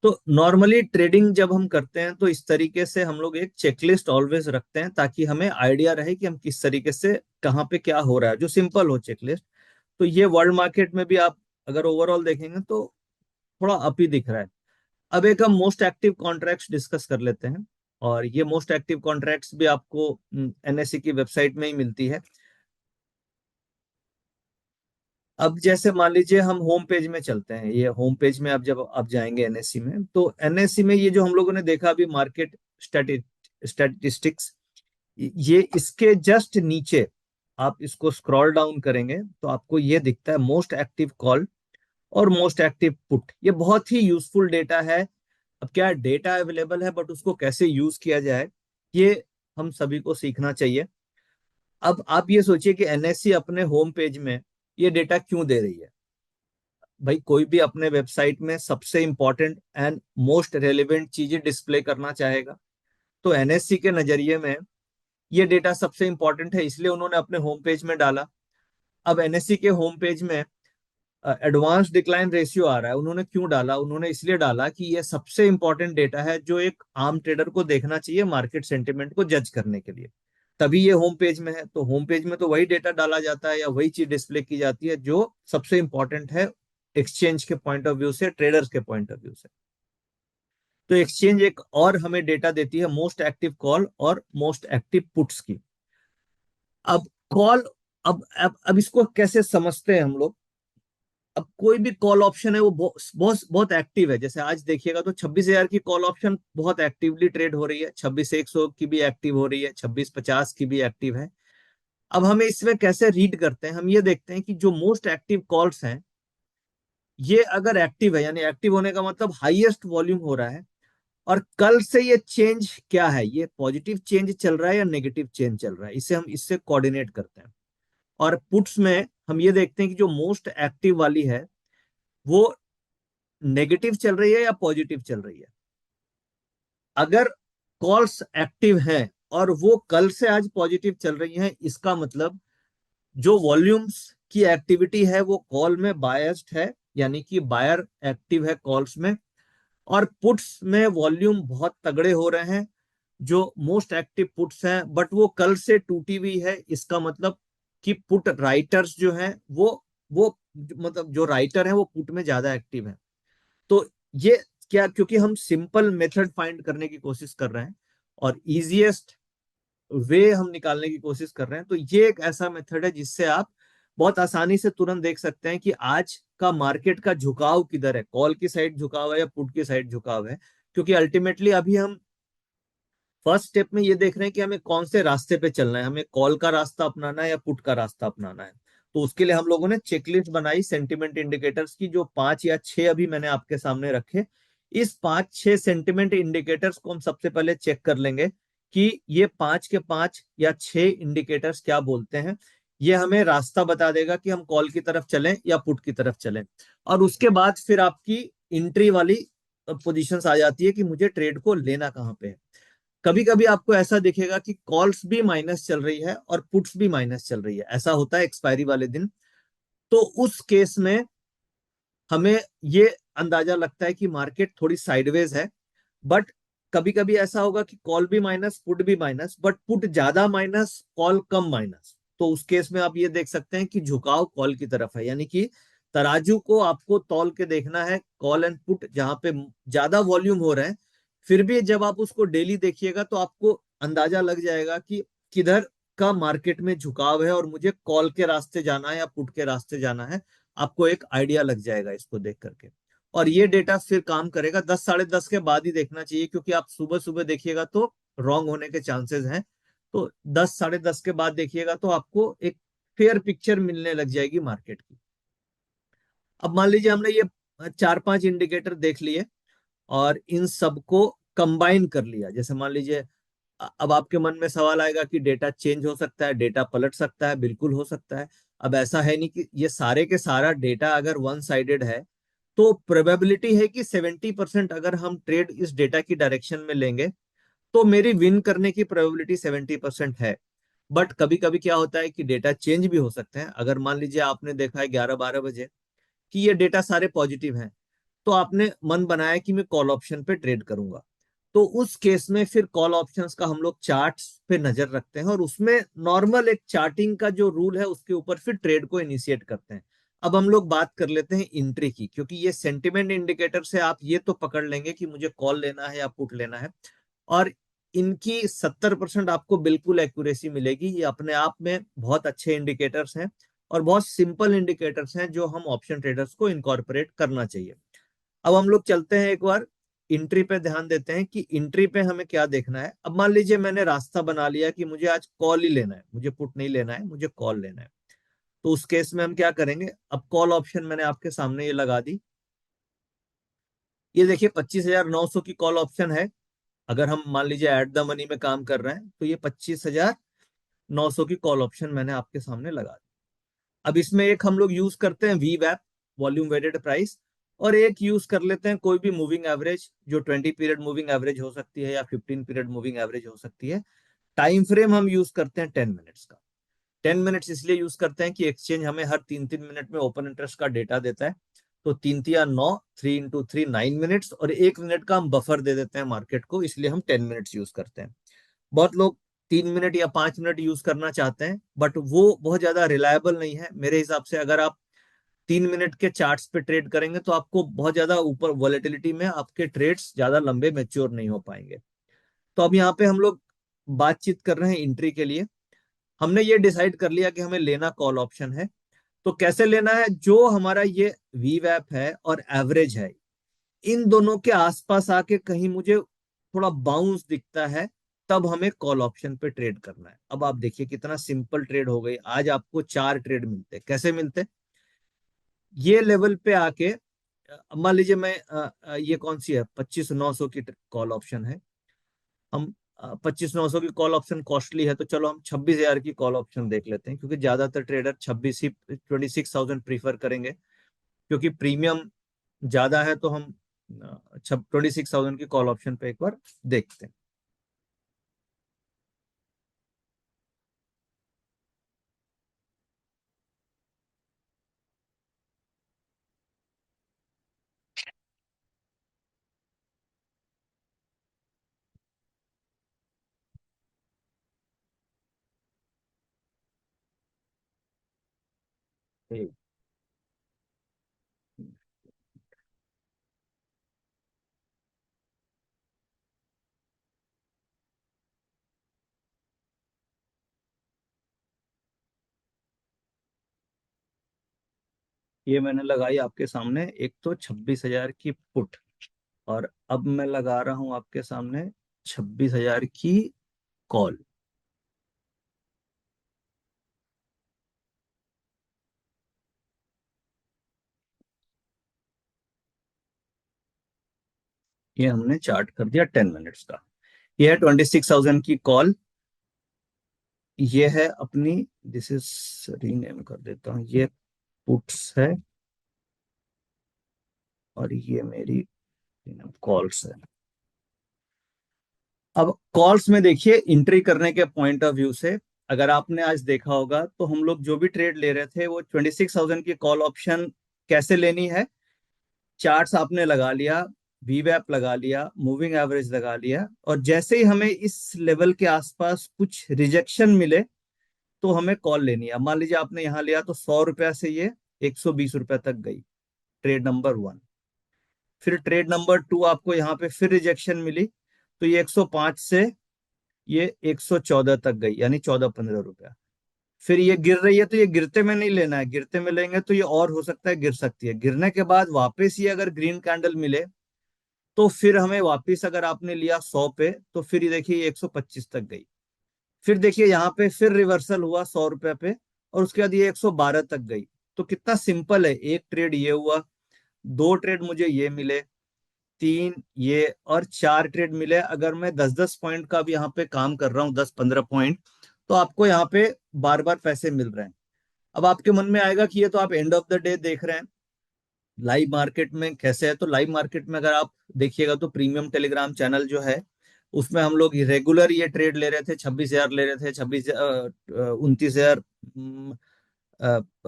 Speaker 1: तो नॉर्मली ट्रेडिंग जब हम करते हैं तो इस तरीके से हम लोग एक चेकलिस्ट ऑलवेज रखते हैं ताकि हमें आइडिया रहे कि हम किस तरीके से कहाँ पे क्या हो रहा है, जो सिंपल हो चेकलिस्ट। तो ये वर्ल्ड मार्केट में भी आप अगर ओवरऑल देखेंगे तो थोड़ा अप ही दिख रहा है। अब एक हम मोस्ट एक्टिव कॉन्ट्रैक्ट्स डिस्कस कर लेते हैं। और ये मोस्ट एक्टिव कॉन्ट्रैक्ट्स भी आपको एनएससी की वेबसाइट में ही मिलती है। अब जैसे मान लीजिए हम होम पेज में चलते हैं। ये होम पेज में आप जब आप जाएंगे एनएससी में, तो एनएससी में ये जो हम लोगों ने देखा अभी मार्केट स्टैटिस्टिक्स, ये इसके जस्ट नीचे आप इसको स्क्रॉल डाउन करेंगे तो आपको ये दिखता है मोस्ट एक्टिव कॉल और मोस्ट एक्टिव पुट। ये बहुत ही यूजफुल डेटा है। अब क्या डेटा अवेलेबल है बट उसको कैसे यूज किया जाए ये हम सभी को सीखना चाहिए। अब आप ये सोचिए कि एनएससी अपने होम पेज में ये डेटा क्यों दे रही है। भाई कोई भी अपने वेबसाइट में सबसे इंपॉर्टेंट एंड मोस्ट रेलेवेंट चीजें डिस्प्ले करना चाहेगा। तो एनएससी के नजरिए में ये डेटा सबसे इंपॉर्टेंट है, इसलिए उन्होंने अपने होम पेज में डाला। अब एनएससी के होम पेज में एडवांस डिक्लाइन रेशियो आ रहा है। उन्होंने क्यों डाला? उन्होंने इसलिए डाला कि ये सबसे इंपॉर्टेंट डेटा है जो एक आम ट्रेडर को देखना चाहिए मार्केट सेंटिमेंट को जज करने के लिए। तभी ये होम पेज में है। तो होम पेज में तो वही डेटा डाला जाता है या वही चीज डिस्प्ले की जाती है जो सबसे इंपॉर्टेंट है एक्सचेंज के पॉइंट ऑफ व्यू से, ट्रेडर्स के पॉइंट ऑफ व्यू से। तो एक्सचेंज एक और हमें डेटा देती है मोस्ट एक्टिव कॉल और मोस्ट एक्टिव पुट्स की। अब कॉल, अब इसको कैसे समझते हैं हम लोग। अब कोई भी कॉल ऑप्शन है वो बहुत बहुत बहुत एक्टिव है। जैसे आज देखिएगा तो 26,000 की कॉल ऑप्शन बहुत एक्टिवली ट्रेड हो रही है, 26,100 की भी एक्टिव हो रही है, 26,50 की भी एक्टिव है। अब हमें इसमें कैसे रीड करते हैं, हम ये देखते हैं कि जो मोस्ट एक्टिव कॉल्स हैं ये अगर एक्टिव है, यानी एक्टिव होने का मतलब हाईएस्ट वॉल्यूम हो रहा है। और कल से ये चेंज क्या है, ये पॉजिटिव चेंज चल रहा है या नेगेटिव चेंज चल रहा है, इसे हम इससे कोऑर्डिनेट करते हैं। और पुट्स में हम ये देखते हैं कि जो मोस्ट एक्टिव वाली है वो नेगेटिव चल रही है या पॉजिटिव चल रही है। अगर कॉल्स एक्टिव हैं और वो कल से आज पॉजिटिव चल रही हैं, इसका मतलब जो वॉल्यूम्स की एक्टिविटी है वो कॉल में बायस्ड है, यानी कि बायर एक्टिव है कॉल्स में। और पुट्स में वॉल्यूम बहुत तगड़े हो रहे हैं, जो मोस्ट एक्टिव पुट्स हैं, बट वो कल से टूटी हुई है। इसका मतलब कि पुट राइटर्स जो हैं वो मतलब जो राइटर हैं वो पुट में ज्यादा एक्टिव है। तो ये क्या, क्योंकि हम सिंपल मेथड फाइंड करने की कोशिश कर रहे हैं और इजीएस्ट वे हम निकालने की कोशिश कर रहे हैं, तो ये एक ऐसा मेथड है जिससे आप बहुत आसानी से तुरंत देख सकते हैं कि आज का मार्केट का झुकाव किधर है, कॉल की साइड झुकाव है या पुट की साइड झुकाव है। क्योंकि अल्टीमेटली अभी हम फर्स्ट स्टेप में ये देख रहे हैं कि हमें कौन से रास्ते पे चलना है, हमें कॉल का रास्ता अपनाना है या पुट का रास्ता अपनाना है। तो उसके लिए हम लोगों ने चेकलिस्ट बनाई सेंटिमेंट इंडिकेटर्स की, जो 5 या 6 अभी मैंने आपके सामने रखे। इस 5-6 सेंटिमेंट इंडिकेटर्स को हम सबसे पहले चेक कर लेंगे कि ये 5 के 5 या 6 इंडिकेटर्स क्या बोलते हैं। ये हमें रास्ता बता देगा कि हम कॉल की तरफ चलें या पुट की तरफ चलें। और उसके बाद फिर आपकी एंट्री वाली पोजीशंस आ जाती है कि मुझे ट्रेड को लेना कहाँ पे है। कभी कभी आपको ऐसा दिखेगा कि कॉल्स भी माइनस चल रही है और पुट्स भी माइनस चल रही है, ऐसा होता है एक्सपायरी वाले दिन। तो उस केस में हमें ये अंदाजा लगता है कि मार्केट थोड़ी साइडवेज है। बट कभी कभी ऐसा होगा कि कॉल भी माइनस पुट भी माइनस, बट पुट ज्यादा माइनस कॉल कम माइनस। तो उस केस में आप ये देख सकते हैं कि झुकाव कॉल की तरफ है, यानी कि तराजू को आपको तौल के देखना है कॉल एंड पुट जहां पे ज्यादा वॉल्यूम हो रहा है। फिर भी जब आप उसको डेली देखिएगा तो आपको अंदाजा लग जाएगा कि किधर का मार्केट में झुकाव है और मुझे कॉल के रास्ते जाना है या पुट के रास्ते जाना है। आपको एक आइडिया लग जाएगा इसको देख करके। और ये डेटा फिर काम करेगा 10 साढ़े 10 के बाद ही देखना चाहिए, क्योंकि आप सुबह सुबह देखिएगा तो रॉन्ग होने के चांसेस हैं। तो 10 साढ़े 10 के बाद देखिएगा तो आपको एक फेयर पिक्चर मिलने लग जाएगी मार्केट की। अब मान लीजिए हमने ये 4-5 इंडिकेटर देख लिए और इन सबको कंबाइन कर लिया। जैसे मान लीजिए अब आपके मन में सवाल आएगा कि डेटा चेंज हो सकता है, डेटा पलट सकता है, बिल्कुल हो सकता है। अब ऐसा है नहीं कि ये सारे के सारा डेटा अगर वन साइडेड है, तो प्रोबेबिलिटी है कि 70% अगर हम ट्रेड इस डेटा की डायरेक्शन में लेंगे तो मेरी विन करने की प्रोबेबिलिटी 70% है। बट कभी कभी क्या होता है कि डेटा चेंज भी हो सकते हैं। अगर मान लीजिए आपने देखा है 11-12 बजे कि ये डेटा सारे पॉजिटिव हैं, तो आपने मन बनाया कि मैं कॉल ऑप्शन पे ट्रेड करूंगा। तो उस केस में फिर कॉल ऑप्शंस का हम लोग चार्ट्स पे नजर रखते हैं और उसमें नॉर्मल एक चार्टिंग का जो रूल है उसके ऊपर फिर ट्रेड को इनिशिएट करते हैं। अब हम लोग बात कर लेते हैं इंट्री की, क्योंकि ये सेंटिमेंट इंडिकेटर से आप ये तो पकड़ लेंगे कि मुझे कॉल लेना है या पुट लेना है। और इनकी 70% आपको बिल्कुल एक्यूरेसी मिलेगी। ये अपने आप में बहुत अच्छे इंडिकेटर्स हैं और बहुत सिंपल इंडिकेटर्स हैं जो हम ऑप्शन ट्रेडर्स को इनकॉर्पोरेट करना चाहिए। अब हम लोग चलते हैं एक बार इंट्री पे ध्यान देते हैं कि इंट्री पे हमें क्या देखना है। अब मान लीजिए मैंने रास्ता बना लिया कि मुझे आज कॉल ही लेना है, मुझे पुट नहीं लेना है, मुझे कॉल लेना है। तो उस केस में हम क्या करेंगे, अब कॉल ऑप्शन मैंने आपके सामने ये लगा दी। ये देखिए 25,900 की कॉल ऑप्शन है। अगर हम मान लीजिए एट द मनी में काम कर रहे हैं तो ये 25,900 की कॉल ऑप्शन मैंने आपके सामने लगा दी। अब इसमें एक हम लोग यूज करते हैं वी वैप, वॉल्यूम वेटेड प्राइस। और एक यूज कर लेते हैं कोई भी मूविंग एवरेज, जो 20 पीरियड मूविंग एवरेज हो सकती है या 15 पीरियड मूविंग एवरेज हो सकती है। टाइम फ्रेम हम यूज करते हैं 10 मिनट्स का। 10 मिनट्स इसलिए यूज करते हैं कि एक्सचेंज हमें हर 3-3 मिनट में ओपन इंटरेस्ट का डेटा देता है। तो 3 3 या 9, 3 इंटू 3 9 मिनट्स, और 1 मिनट का हम बफर दे देते हैं मार्केट को, इसलिए हम 10 मिनट्स यूज करते हैं। बहुत लोग 3 मिनट या 5 मिनट यूज करना चाहते हैं, बट वो बहुत ज्यादा रिलायबल नहीं है मेरे हिसाब से। अगर आप 3 मिनट के चार्ट्स पे ट्रेड करेंगे तो आपको बहुत ज्यादा ऊपर वॉलेटिलिटी में आपके ट्रेड्स ज्यादा लंबे मेच्योर नहीं हो पाएंगे। तो अब यहाँ पे हम लोग बातचीत कर रहे हैं एंट्री के लिए। हमने ये डिसाइड कर लिया कि हमें लेना कॉल ऑप्शन है। तो कैसे लेना है, जो हमारा ये वी वैप है और एवरेज है, इन दोनों के आसपास आके कहीं मुझे थोड़ा बाउंस दिखता है, तब हमें कॉल ऑप्शन पे ट्रेड करना है। अब आप देखिए कितना सिंपल ट्रेड हो गई। आज आपको 4 ट्रेड मिलते, कैसे मिलते, ये लेवल पे आके मान लीजिए मैं ये कौन सी है, 25,900 की कॉल ऑप्शन है। हम 25,900 की कॉल ऑप्शन कॉस्टली है, तो चलो हम 26,000 की कॉल ऑप्शन देख लेते हैं, क्योंकि ज्यादातर ट्रेडर 26,000 प्रीफर करेंगे। क्योंकि प्रीमियम ज्यादा है, तो हम 26,000 की कॉल ऑप्शन पे एक बार देखते हैं। ठीक। ये मैंने लगाई आपके सामने एक तो 26,000 की पुट, और अब मैं लगा रहा हूं आपके सामने 26,000 की कॉल। ये हमने चार्ट कर दिया 10 मिनट्स का। ये है 26,000 की कॉल। ये है अपनी, दिस इज, रीनेम कर देता हूँ, ये पुट्स है और ये मेरी कॉल्स है। अब कॉल्स में देखिए, एंट्री करने के पॉइंट ऑफ व्यू से, अगर आपने आज देखा होगा तो हम लोग जो भी ट्रेड ले रहे थे वो 26,000 की कॉल ऑप्शन कैसे लेनी है। चार्ट्स आपने लगा लिया, वीवैप लगा लिया, मूविंग एवरेज लगा लिया, और जैसे ही हमें इस लेवल के आसपास कुछ रिजेक्शन मिले तो हमें कॉल लेनी है। अब मान लीजिए आपने यहाँ लिया तो 100 रुपया से ये 120 रुपया तक गई, ट्रेड नंबर 1। फिर ट्रेड नंबर 2 आपको यहाँ पे फिर रिजेक्शन मिली, तो ये 105 से ये 114 तक गई, यानी 14-15 रुपया। फिर ये गिर रही है तो ये गिरते में नहीं लेना है, गिरते में लेंगे तो ये और हो सकता है गिर सकती है। गिरने के बाद वापस ये अगर ग्रीन कैंडल मिले तो फिर हमें वापस, अगर आपने लिया 100 पे, तो फिर ये देखिए ये 125 तक गई। फिर देखिए यहाँ पे फिर रिवर्सल हुआ 100 रुपये पे, और उसके बाद ये 112 तक गई। तो कितना सिंपल है, एक ट्रेड ये हुआ, दो ट्रेड मुझे ये मिले, तीन ये, और चार ट्रेड मिले। अगर मैं 10-10 पॉइंट का भी यहाँ पे काम कर रहा हूँ, 10-15 पॉइंट, तो आपको यहाँ पे बार बार पैसे मिल रहे हैं। अब आपके मन में आएगा कि ये तो आप एंड ऑफ द डे देख रहे हैं, लाइव मार्केट में कैसे है। तो लाइव मार्केट में अगर आप देखिएगा तो प्रीमियम टेलीग्राम चैनल जो है, उसमें हम लोग रेगुलर ये ट्रेड ले रहे थे, 26,000 ले रहे थे, 29,000,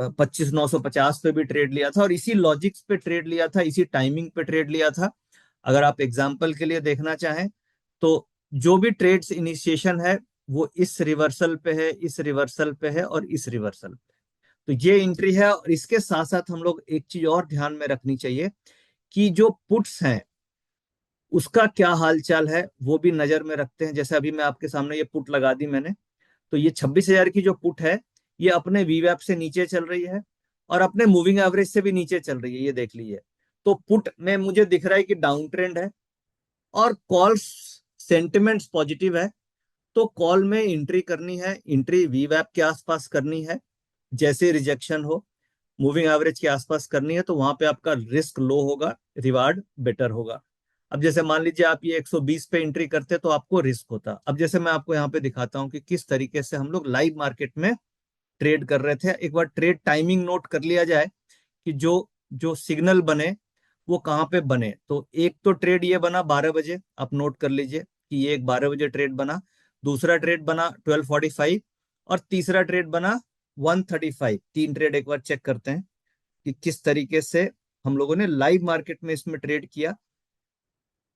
Speaker 1: 25,950 पे भी ट्रेड लिया था, और इसी लॉजिक्स पे ट्रेड लिया था, इसी टाइमिंग पे ट्रेड लिया था। अगर आप एग्जाम्पल के लिए देखना चाहें तो जो भी ट्रेड्स इनिशिएशन है वो इस रिवर्सल पे है, इस रिवर्सल पे है, और इस रिवर्सल। तो ये एंट्री है। और इसके साथ साथ हम लोग एक चीज और ध्यान में रखनी चाहिए कि जो पुट्स हैं उसका क्या हाल चाल है वो भी नजर में रखते हैं। जैसे अभी मैं आपके सामने ये पुट लगा दी मैंने, तो ये 26,000 की जो पुट है ये अपने वीवैप से नीचे चल रही है, और अपने मूविंग एवरेज से भी नीचे चल रही है, ये देख लीजिए। तो पुट में मुझे दिख रहा है कि डाउन ट्रेंड है, और कॉल्स सेंटिमेंट्स पॉजिटिव है। तो कॉल में एंट्री करनी है, एंट्री वीवैप के आसपास करनी है। जैसे रिजेक्शन हो, मूविंग एवरेज के आसपास करनी है, तो वहां पे आपका रिस्क लो होगा, रिवार्ड बेटर होगा। अब जैसे मान लीजिए आप ये 120 पे एंट्री करते तो आपको रिस्क होता। अब जैसे मैं आपको यहाँ पे दिखाता हूँ कि किस तरीके से हम लोग लाइव मार्केट में ट्रेड कर रहे थे। एक बार ट्रेड टाइमिंग नोट कर लिया जाए कि जो जो सिग्नल बने वो कहाँ पे बने। तो एक तो ट्रेड ये बना 12 बजे, आप नोट कर लीजिए कि ये एक 12 बजे ट्रेड बना। दूसरा ट्रेड बना 12:45, और तीसरा ट्रेड बना 1:35। तीन ट्रेड एक बार चेक करते हैं कि किस तरीके से हम लोगों ने लाइव मार्केट में इसमें ट्रेड किया,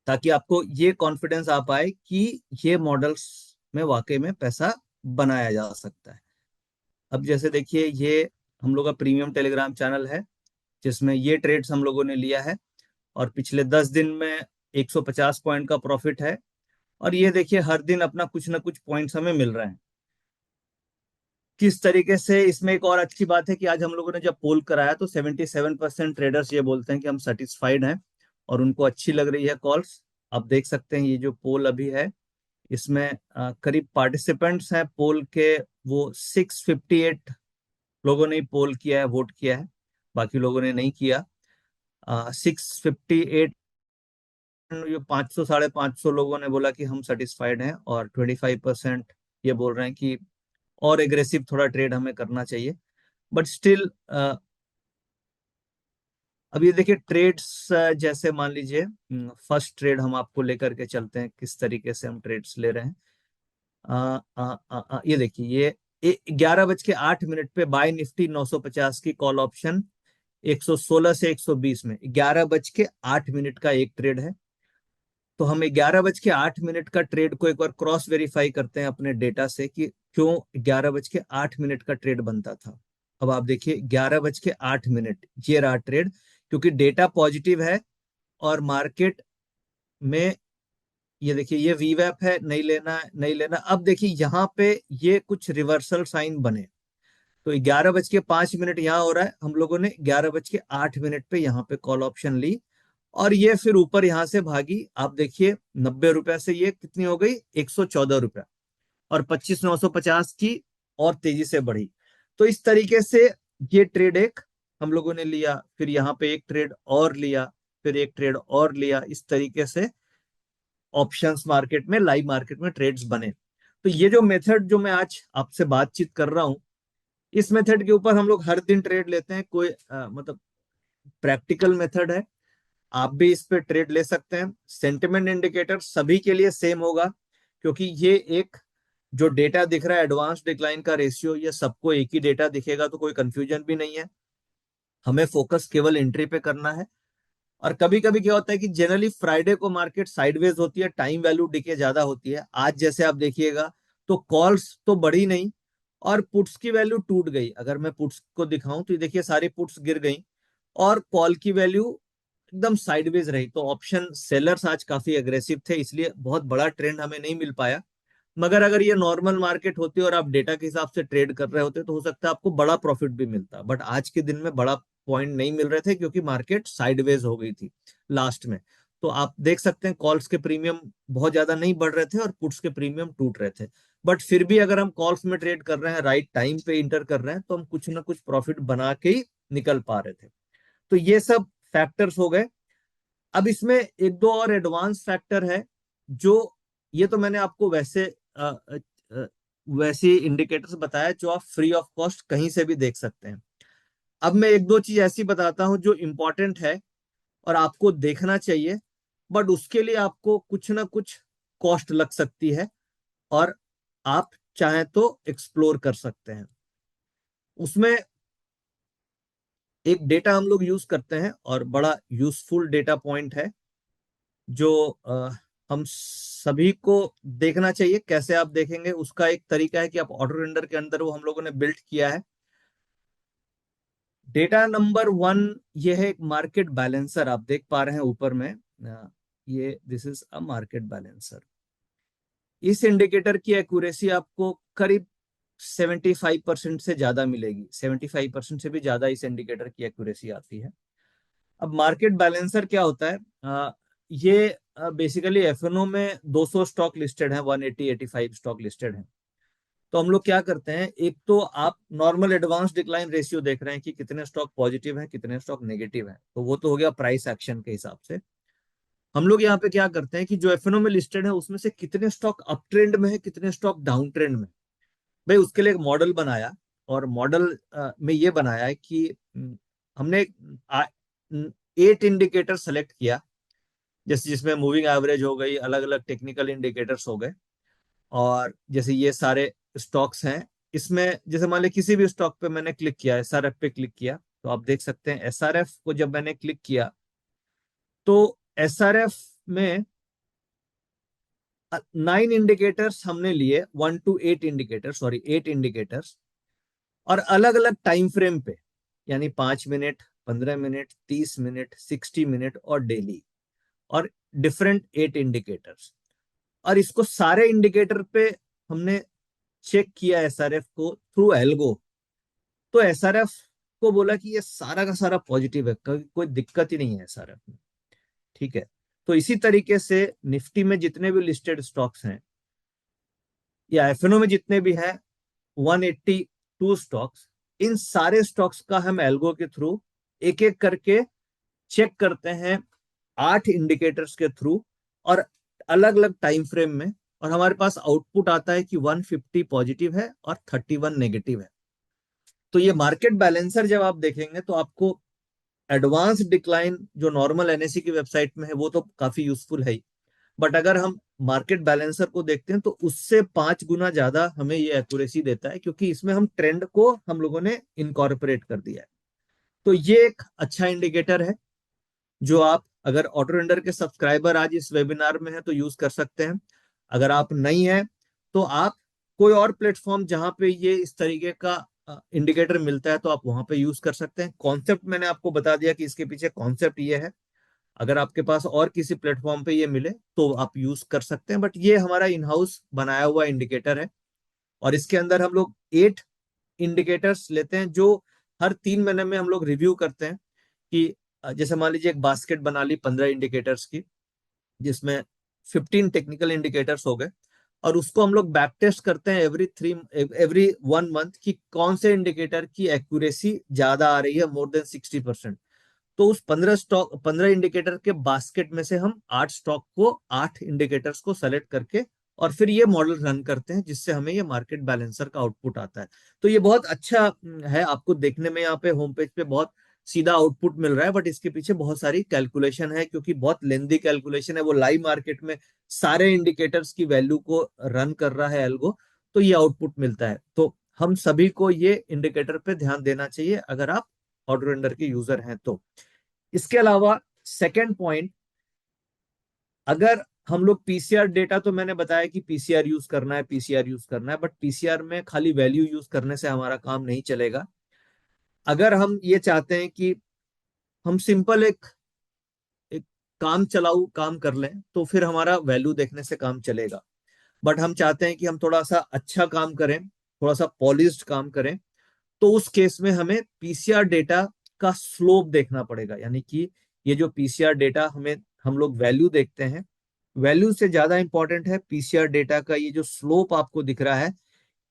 Speaker 1: ताकि आपको ये कॉन्फिडेंस आ पाए कि ये मॉडल्स में वाकई में पैसा बनाया जा सकता है। अब जैसे देखिए, ये हम लोग का प्रीमियम टेलीग्राम चैनल है जिसमें ये ट्रेड्स हम लोगों ने लिया है, और पिछले 10 दिन में 150 पॉइंट का प्रॉफिट है। और ये देखिए हर दिन अपना कुछ ना कुछ पॉइंट्स हमें मिल रहे हैं। किस तरीके से, इसमें एक और अच्छी बात है कि आज हम लोगों ने जब पोल कराया तो 77% ट्रेडर्स ये बोलते हैं कि हम सेटिस्फाइड हैं और उनको अच्छी लग रही है कॉल्स। आप देख सकते हैं ये जो पोल अभी है, इसमें करीब पार्टिसिपेंट्स हैं पोल के, वो 658 लोगों ने पोल किया है, वोट किया है, बाकी लोगों ने नहीं किया। 658, ये 500 550 लोगों ने बोला कि हम सेटिस्फाइड हैं, और 25% ये बोल रहे हैं कि और एग्रेसिव थोड़ा ट्रेड हमें करना चाहिए। बट स्टिल अब ये देखिए ट्रेड्स, जैसे मान लीजिए फर्स्ट ट्रेड हम आपको लेकर के चलते हैं किस तरीके से हम ट्रेड्स ले रहे हैं। ये देखिए, ये 11:08 पे बाय निफ्टी 950 की कॉल ऑप्शन 116 से 120 में 11:08 का एक ट्रेड है। तो हम 11:08 का ट्रेड को एक बार क्रॉस वेरीफाई करते हैं अपने डेटा से कि क्यों 11:08 का ट्रेड बनता था। अब आप देखिए 11:08 ये रहा ट्रेड, क्योंकि डेटा पॉजिटिव है और मार्केट में, ये देखिए ये वीवैप है, नहीं लेना है, नहीं लेना। अब देखिए यहाँ पे ये कुछ रिवर्सल साइन बने, तो 11:05 यहाँ हो रहा है, हम लोगों ने 11:08 पे यहाँ पे कॉल ऑप्शन ली और ये फिर ऊपर यहाँ से भागी। आप देखिए 90 रुपए से ये कितनी हो गई, 114 रुपया, और 25,950 की और तेजी से बढ़ी। तो इस तरीके से ये ट्रेड एक हम लोगों ने लिया, फिर यहाँ पे एक ट्रेड और लिया, फिर एक ट्रेड और लिया। इस तरीके से ऑप्शंस मार्केट में, लाइव मार्केट में ट्रेड्स बने। तो ये जो मेथड जो मैं आज आपसे बातचीत कर रहा हूं, इस मेथड के ऊपर हम लोग हर दिन ट्रेड लेते हैं। कोई मतलब प्रैक्टिकल मेथड है, आप भी इस पे ट्रेड ले सकते हैं। सेंटिमेंट इंडिकेटर सभी के लिए सेम होगा, क्योंकि ये एक जो डेटा दिख रहा है एडवांस डिक्लाइन का रेशियो, ये सबको एक ही डेटा दिखेगा, तो कोई कंफ्यूजन भी नहीं है। हमें फोकस केवल एंट्री पे करना है। और कभी कभी क्या होता है कि जनरली फ्राइडे को मार्केट साइडवेज होती है, टाइम वैल्यू डिके ज्यादा होती है। आज जैसे आप देखिएगा तो कॉल्स तो बढ़ी नहीं और पुट्स की वैल्यू टूट गई। अगर मैं पुट्स को दिखाऊं तो ये देखिए सारी पुट्स गिर गई और कॉल की वैल्यू एकदम साइडवेज रही। तो ऑप्शन सेलर्स आज काफी अग्रेसिव थे, इसलिए बहुत बड़ा ट्रेंड हमें नहीं मिल पाया। मगर अगर ये नॉर्मल मार्केट होती और आप डेटा के हिसाब से ट्रेड कर रहे होते तो हो सकता है आपको बड़ा प्रॉफिट भी मिलता। बट आज के दिन में बड़ा पॉइंट नहीं मिल रहे थे, क्योंकि मार्केट साइडवेज हो गई थी लास्ट में। तो आप देख सकते हैं कॉल्स के प्रीमियम बहुत ज्यादा नहीं बढ़ रहे थे और पुट्स के प्रीमियम टूट रहे थे। बट फिर भी अगर हम कॉल्स में ट्रेड कर रहे हैं, राइट टाइम पे इंटर कर रहे हैं, तो हम कुछ ना कुछ प्रॉफिट बना के ही निकल पा रहे थे। तो ये सब फैक्टर्स हो गए। अब इसमें एक दो और एडवांस फैक्टर है, जो ये तो मैंने आपको वैसे वैसे इंडिकेटर्स बताया जो आप फ्री ऑफ कॉस्ट कहीं से भी देख सकते हैं। अब मैं एक दो चीज ऐसी बताता हूं जो इंपॉर्टेंट है और आपको देखना चाहिए, बट उसके लिए आपको कुछ ना कुछ कॉस्ट लग सकती है और आप चाहें तो एक्सप्लोर कर सकते हैं। उसमें एक डेटा हम लोग यूज करते हैं और बड़ा यूजफुल डेटा पॉइंट है, जो हम सभी को देखना चाहिए। कैसे आप देखेंगे उसका एक तरीका है कि आप ऑटो रेंडर के अंदर वो हम लोगों ने बिल्ड किया है। डेटा नंबर 1 ये है एक मार्केट बैलेंसर, आप देख पा रहे हैं ऊपर में। ये this is a market balancer. इस इंडिकेटर की एक्यूरेसी आपको करीब 75% से ज्यादा मिलेगी। 75% से भी ज्यादा इस इंडिकेटर की एक्यूरेसी आती है। अब मार्केट बैलेंसर क्या होता है? ये बेसिकली एफएनओ में 200 स्टॉक लिस्टेड है, 180-85 स्टॉक लिस्टेड है। तो हम लोग क्या करते हैं, एक तो आप नॉर्मल एडवांस डिक्लाइन रेशियो देख रहे हैं कि कितने स्टॉक पॉजिटिव हैं, कितने स्टॉक नेगेटिव हैं, तो वो तो हो गया प्राइस एक्शन के हिसाब से। हम लोग यहाँ पे क्या करते हैं कि जो एफएनओ में लिस्टेड है उसमें से कितने स्टॉक अप ट्रेंड में है, कितने स्टॉक डाउन ट्रेंड में। भाई उसके लिए एक मॉडल बनाया, और मॉडल में ये बनाया है कि हमने 8 इंडिकेटर सेलेक्ट किया, जैसे जिसमें मूविंग एवरेज हो गई, अलग अलग टेक्निकल इंडिकेटर्स हो गए। और जैसे ये सारे स्टॉक्स हैं, इसमें जैसे मान लीजिए किसी भी स्टॉक पे मैंने क्लिक किया, एसआरएफ पे क्लिक किया, तो आप देख सकते हैं एसआरएफ को जब मैंने क्लिक किया तो एसआरएफ में 9 इंडिकेटर्स हमने लिए, 1 to 8 इंडिकेटर, सॉरी 8 इंडिकेटर्स, और अलग अलग टाइम फ्रेम पे, यानी 5 मिनट, 15 मिनट, 30 मिनट, 60 मिनट और डेली, और डिफरेंट 8 इंडिकेटर्स। और इसको सारे इंडिकेटर पे हमने चेक किया एसआरएफ को थ्रू एल्गो। तो एसआरएफ को बोला कि ये सारा का सारा पॉजिटिव है, कोई दिक्कत ही नहीं है एसआरएफ में। ठीक है। तो इसी तरीके से निफ्टी में जितने भी लिस्टेड स्टॉक्स हैं या एफएनओ में जितने भी हैं, 182 स्टॉक्स, इन सारे स्टॉक्स का हम एल्गो के थ्रू एक एक करके चेक करते हैं, 8 इंडिकेटर्स के थ्रू और अलग अलग टाइम फ्रेम में। और हमारे पास आउटपुट आता है कि 150 पॉजिटिव है और 31 नेगेटिव है। तो ये मार्केट बैलेंसर जब आप देखेंगे तो आपको एडवांस डिक्लाइन जो नॉर्मल एनएससी की वेबसाइट में है वो तो काफी यूजफुल है ही, बट अगर हम मार्केट बैलेंसर को देखते हैं तो उससे 5 गुना ज्यादा हमें ये एक्यूरेसी देता है, क्योंकि इसमें हम ट्रेंड को हम लोगों ने इनकॉर्पोरेट कर दिया है। तो ये एक अच्छा इंडिकेटर है जो आप, अगर ऑटो रेंडर के सब्सक्राइबर आज इस वेबिनार में है तो यूज कर सकते हैं। अगर आप नहीं है तो आप कोई और प्लेटफॉर्म जहां पे ये इस तरीके का इंडिकेटर मिलता है तो आप वहां पे यूज कर सकते हैं। कॉन्सेप्ट मैंने आपको बता दिया कि इसके पीछे कॉन्सेप्ट ये है। अगर आपके पास और किसी प्लेटफॉर्म पे ये मिले तो आप यूज कर सकते हैं, बट ये हमारा इन हाउस बनाया हुआ इंडिकेटर है। और इसके अंदर हम लोग 8 इंडिकेटर्स लेते हैं जो हर 3 महीने में हम लोग रिव्यू करते हैं कि जैसे मान लीजिए एक बास्केट बना ली 15 इंडिकेटर्स की, जिसमें 15 टेक्निकल इंडिकेटर्स हो गए, और उसको हम लोग बैक टेस्ट करते हैं एवरी 1 मंथ कि कौन से इंडिकेटर की एक्यूरेसी ज्यादा आ रही है, मोर देन 60%। तो उस 15 इंडिकेटर के बास्केट में से हम 8 स्टॉक को, 8 इंडिकेटर्स को सेलेक्ट करके और फिर ये मॉडल रन करते हैं, जिससे हमें ये मार्केट बैलेंसर का आउटपुट आता है। तो ये बहुत अच्छा है, आपको देखने में यहाँ पे होम पेज पे बहुत सीधा आउटपुट मिल रहा है, बट इसके पीछे बहुत सारी कैलकुलेशन है, क्योंकि बहुत लेंदी कैलकुलेशन है। वो लाइव मार्केट में सारे इंडिकेटर्स की वैल्यू को रन कर रहा है एल्गो, तो ये आउटपुट मिलता है। तो हम सभी को ये इंडिकेटर पे ध्यान देना चाहिए अगर आप ऑटो रेंडर के यूजर हैं तो। इसके अलावा सेकंड पॉइंट, अगर हम लोग पीसीआर डेटा, तो मैंने बताया कि पीसीआर यूज करना है, पीसीआर यूज करना है, बट पीसीआर में खाली वैल्यू यूज करने से हमारा काम नहीं चलेगा। अगर हम ये चाहते हैं कि हम सिंपल एक एक काम चलाऊ काम कर लें, तो फिर हमारा वैल्यू देखने से काम चलेगा। बट हम चाहते हैं कि हम थोड़ा सा अच्छा काम करें, थोड़ा सा पॉलिश्ड काम करें, तो उस केस में हमें पीसीआर डेटा का स्लोप देखना पड़ेगा। यानी कि ये जो पीसीआर डेटा हमें, हम लोग वैल्यू देखते हैं, वैल्यू से ज्यादा इंपॉर्टेंट है पीसीआर डेटा का ये जो स्लोप आपको दिख रहा है,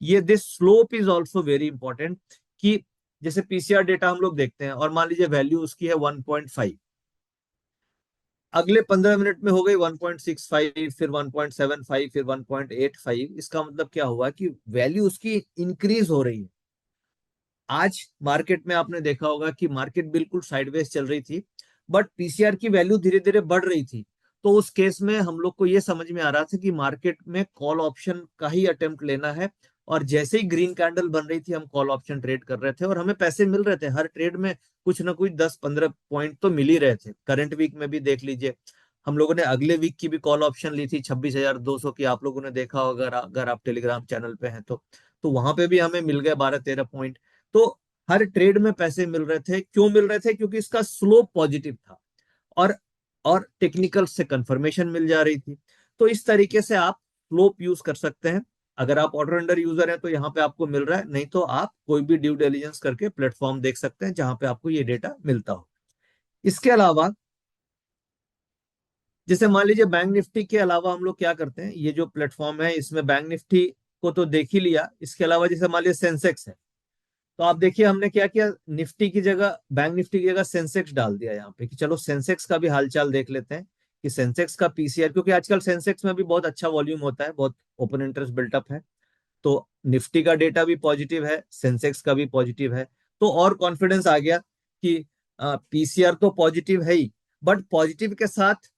Speaker 1: ये this slope is also very important. कि जैसे पीसीआर डेटा हम लोग देखते हैं और मान लीजिए वैल्यू उसकी है 1.5, अगले 15 मिनट में हो गई 1.65, फिर 1.75, फिर 1.85। इसका मतलब क्या हुआ कि वैल्यू उसकी इंक्रीज हो रही है। आज मार्केट में आपने देखा होगा कि मार्केट बिल्कुल साइडवेज चल रही थी, बट पीसीआर की वैल्यू धीरे धीरे बढ़ रही थी। तो उस केस में हम लोग को यह समझ में आ रहा था कि मार्केट में कॉल ऑप्शन का ही अटेम्प्ट लेना है। और जैसे ही ग्रीन कैंडल बन रही थी, हम कॉल ऑप्शन ट्रेड कर रहे थे और हमें पैसे मिल रहे थे। हर ट्रेड में कुछ ना कुछ 10-15 पॉइंट तो मिल ही रहे थे। करंट वीक में भी देख लीजिए, हम लोगों ने अगले वीक की भी कॉल ऑप्शन ली थी 26,200 की, आप लोगों ने देखा होगा अगर आप टेलीग्राम चैनल पे हैं तो वहां पे भी हमें मिल गए 12-13 पॉइंट। तो हर ट्रेड में पैसे मिल रहे थे। क्यों मिल रहे थे? क्योंकि इसका स्लोप पॉजिटिव था, और और टेक्निकल से कंफर्मेशन मिल जा रही थी। तो इस तरीके से आप स्लोप यूज कर सकते हैं। अगर आप ऑटो रेंडर यूजर हैं तो यहाँ पे आपको मिल रहा है, नहीं तो आप कोई भी ड्यू डिलिजेंस करके प्लेटफॉर्म देख सकते हैं जहां पे आपको ये डेटा मिलता हो। इसके अलावा, जैसे मान लीजिए बैंक निफ्टी के अलावा हम लोग क्या करते हैं, ये जो प्लेटफॉर्म है इसमें बैंक निफ्टी को तो देख ही लिया, इसके अलावा जैसे मान लीजिए सेंसेक्स है, तो आप देखिए हमने क्या किया, निफ्टी की जगह, बैंक निफ्टी की जगह सेंसेक्स डाल दिया यहाँ पे, कि चलो सेंसेक्स का भी हालचाल देख लेते हैं कि सेंसेक्स का पीसीआर, क्योंकि आजकल सेंसेक्स में भी बहुत अच्छा वॉल्यूम होता है, बहुत ओपन इंटरेस्ट बिल्टअप है। तो निफ्टी का डेटा भी पॉजिटिव है, सेंसेक्स का भी पॉजिटिव है। तो और कॉन्फिडेंस आ गया कि पीसीआर तो पॉजिटिव है ही, बट पॉजिटिव के साथ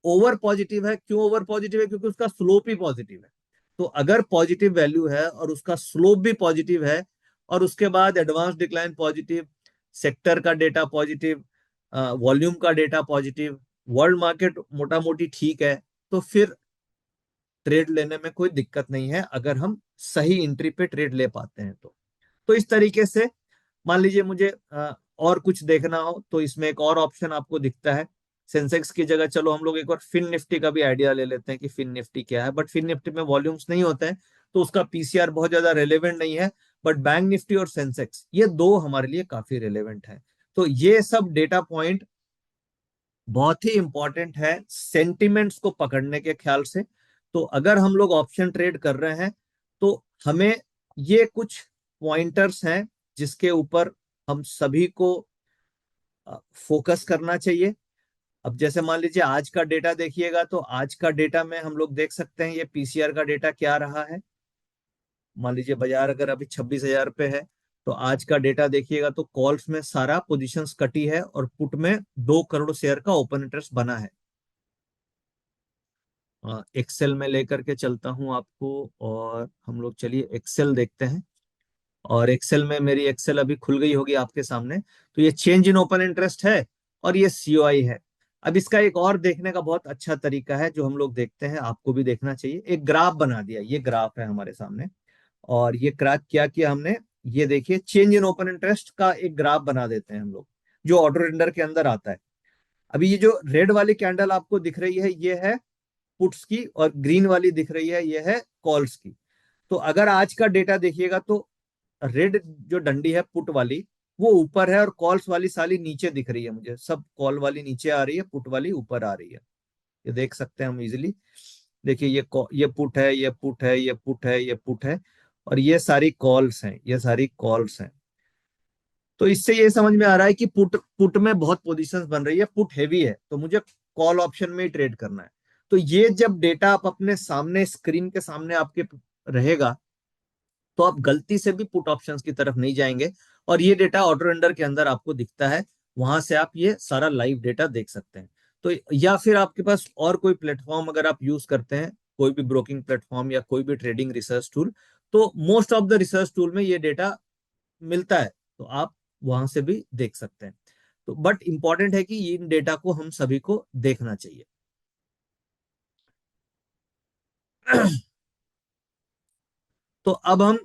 Speaker 1: ओवर पॉजिटिव है। क्यों ओवर पॉजिटिव है? क्योंकि उसका स्लोप ही पॉजिटिव है। तो अगर पॉजिटिव वैल्यू है और उसका स्लोप भी पॉजिटिव है, और उसके बाद एडवांस डिक्लाइन पॉजिटिव, सेक्टर का डेटा पॉजिटिव, वॉल्यूम का डेटा पॉजिटिव, वर्ल्ड मार्केट मोटा मोटी ठीक है, तो फिर ट्रेड लेने में कोई दिक्कत नहीं है, अगर हम सही एंट्री पे ट्रेड ले पाते हैं तो इस तरीके से मान लीजिए मुझे और कुछ देखना हो तो इसमें एक और ऑप्शन आपको दिखता है। सेंसेक्स की जगह चलो हम लोग एक बार फिन निफ्टी का भी आइडिया ले लेते हैं कि फिन निफ्टी क्या है। बट फिन निफ्टी में वॉल्यूम्स नहीं होते हैं, तो उसका पीसीआर बहुत ज्यादा रेलेवेंट नहीं है। बट बैंक निफ्टी और सेंसेक्स, ये दो हमारे लिए काफी रेलेवेंट है। तो ये सब डेटा पॉइंट बहुत ही इंपॉर्टेंट है सेंटिमेंट्स को पकड़ने के ख्याल से। तो अगर हम लोग ऑप्शन ट्रेड कर रहे हैं, तो हमें ये कुछ पॉइंटर्स हैं जिसके ऊपर हम सभी को फोकस करना चाहिए। अब जैसे मान लीजिए आज का डेटा देखिएगा, तो आज का डेटा में हम लोग देख सकते हैं ये पीसीआर का डेटा क्या रहा है। मान लीजिए बाजार अगर अभी 26,000 पे है, तो आज का डेटा देखिएगा तो कॉल्स में सारा पोजीशंस कटी है और पुट में 2 करोड़ शेयर का ओपन इंटरेस्ट बना है। एक्सेल में लेकर के चलता हूं आपको, और हम लोग चलिए एक्सेल देखते हैं। और एक्सेल में मेरी एक्सेल अभी खुल गई होगी आपके सामने। तो ये चेंज इन ओपन इंटरेस्ट है और ये सीओआई है। अब इसका एक और देखने का बहुत अच्छा तरीका है जो हम लोग देखते हैं, आपको भी देखना चाहिए। एक ग्राफ बना दिया, ये ग्राफ है हमारे सामने। और ये ग्राफ क्या किया हमने, ये देखिए चेंज इन ओपन इंटरेस्ट का एक ग्राफ बना देते हैं हम लोग, जो ऑटो रेंडर के अंदर आता है। अभी ये जो रेड वाली कैंडल आपको दिख रही है, ये है पुट्स की, और ग्रीन वाली दिख रही है ये है कॉल्स की। तो अगर आज का डेटा देखिएगा तो रेड जो डंडी है पुट वाली, वो ऊपर है और कॉल्स वाली साली नीचे दिख रही है मुझे। सब कॉल वाली नीचे आ रही है, पुट वाली ऊपर आ रही है। ये देख सकते हैं हम इजिली। देखिए ये पुट है, ये पुट है, ये पुट है, ये पुट है, और ये सारी कॉल्स हैं, ये सारी कॉल्स हैं। तो इससे ये समझ में आ रहा है कि पुट पुट में बहुत पोजीशंस बन रही है, पुट हैवी है, तो मुझे कॉल ऑप्शन में ही ट्रेड करना है। तो ये जब डेटा आप अपने सामने स्क्रीन के सामने आपके रहेगा, तो आप गलती से भी पुट ऑप्शंस की तरफ नहीं जाएंगे। और ये डेटा ऑटो रेंडर के अंदर आपको दिखता है, वहां से आप ये सारा लाइव डेटा देख सकते हैं। तो या फिर आपके पास और कोई प्लेटफॉर्म अगर आप यूज करते हैं, कोई भी ब्रोकिंग प्लेटफॉर्म या कोई भी ट्रेडिंग रिसर्च टूल, तो most of the research tool में ये डेटा मिलता है, तो आप वहां से भी देख सकते हैं। तो बट इंपॉर्टेंट है कि इन डेटा को हम सभी को देखना चाहिए। तो अब हम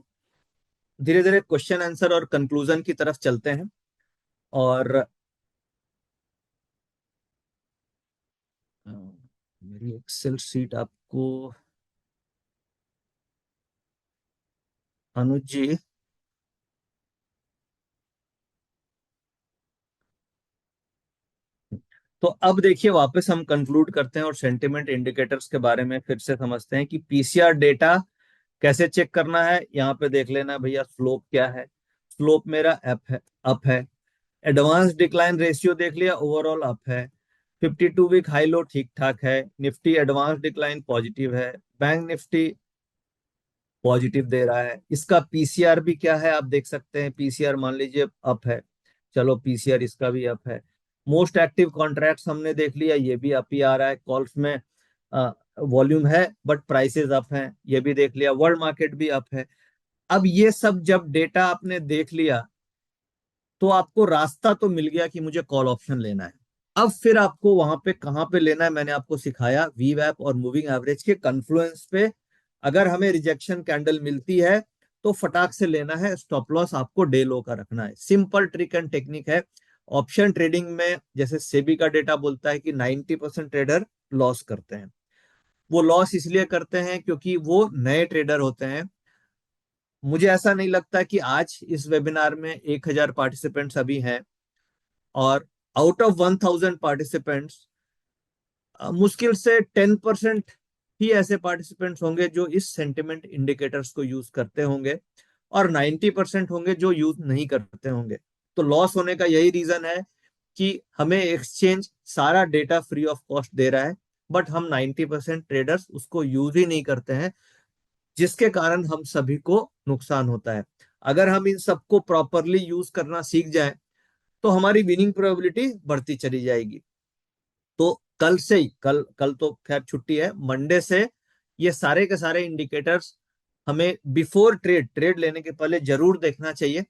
Speaker 1: धीरे धीरे क्वेश्चन आंसर और कंक्लूजन की तरफ चलते हैं। और मेरी एक्सेल सीट आपको, अनुज जी। तो अब देखिए, वापस हम कंक्लूड करते हैं और सेंटिमेंट इंडिकेटर्स के बारे में फिर से समझते हैं कि पीसीआर डेटा कैसे चेक करना है। यहाँ पे देख लेना भैया, स्लोप क्या है। स्लोप मेरा अप है। एडवांस डिक्लाइन रेशियो देख लिया, ओवरऑल अप है। 52 वीक हाई लो ठीक ठाक है। निफ्टी एडवांस डिक्लाइन पॉजिटिव है। बैंक निफ्टी पॉजिटिव दे रहा है। इसका पीसीआर भी क्या है आप देख सकते हैं, पीसीआर मान लीजिए अप है। चलो पीसीआर इसका भी अप है। मोस्ट एक्टिव कॉन्ट्रैक्ट्स हमने देख लिया, ये भी अप ही आ रहा है। कॉल्स में वॉल्यूम है बट प्राइसेस अप हैं, ये भी देख लिया। वर्ल्ड मार्केट भी अप है। अब ये सब जब डेटा आपने देख लिया, तो आपको रास्ता तो मिल गया कि मुझे कॉल ऑप्शन लेना है। अब फिर आपको वहां पे कहाँ पे लेना है, मैंने आपको सिखाया वी वैप और मूविंग एवरेज के कन्फ्लुएंस पे। अगर हमें रिजेक्शन कैंडल मिलती है, तो फटाक से लेना है। स्टॉप लॉस आपको डे लो का रखना है। सिंपल ट्रिक एंड टेक्निक है। ऑप्शन ट्रेडिंग में जैसे सेबी का डेटा बोलता है कि 90% ट्रेडर लॉस करते हैं। वो लॉस इसलिए करते हैं क्योंकि वो नए ट्रेडर होते हैं। मुझे ऐसा नहीं लगता कि आज इस वेबिनार में 1000 पार्टिसिपेंट्स अभी हैं, और आउट ऑफ 1000 पार्टिसिपेंट्स मुश्किल से 10% ही ऐसे पार्टिसिपेंट्स होंगे जो इस सेंटिमेंट इंडिकेटर्स को यूज करते होंगे, और 90% होंगे जो यूज नहीं करते होंगे। तो लॉस होने का यही रीजन है कि हमें एक्सचेंज सारा डेटा फ्री ऑफ कॉस्ट दे रहा है, बट हम 90% ट्रेडर्स उसको यूज ही नहीं करते हैं, जिसके कारण हम सभी को नुकसान होता है। अगर हम इन सबको प्रॉपरली यूज करना सीख जाएं, तो हमारी विनिंग प्रोबेबिलिटी बढ़ती चली जाएगी। तो कल से ही, कल कल तो खैर छुट्टी है, मंडे से ये सारे के सारे इंडिकेटर्स हमें बिफोर ट्रेड, ट्रेड लेने के पहले जरूर देखना चाहिए।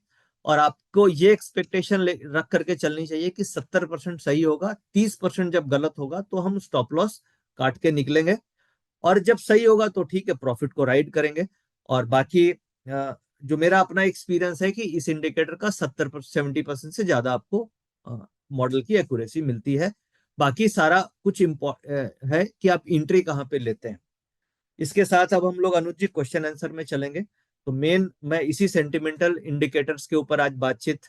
Speaker 1: और आपको ये एक्सपेक्टेशन रख करके चलनी चाहिए कि 70% सही होगा, 30% जब गलत होगा तो हम स्टॉप लॉस काट के निकलेंगे। और जब सही होगा तो ठीक है, प्रॉफिट को राइड करेंगे। और बाकी जो मेरा अपना एक्सपीरियंस है कि इस इंडिकेटर का 70% से ज्यादा आपको मॉडल की एक्यूरेसी मिलती है। बाकी सारा कुछ है कि आप एंट्री कहाँ पे लेते हैं। इसके साथ अब हम लोग अनुज जी क्वेश्चन आंसर में चलेंगे। तो मेन मैं इसी सेंटिमेंटल इंडिकेटर्स के ऊपर आज बातचीत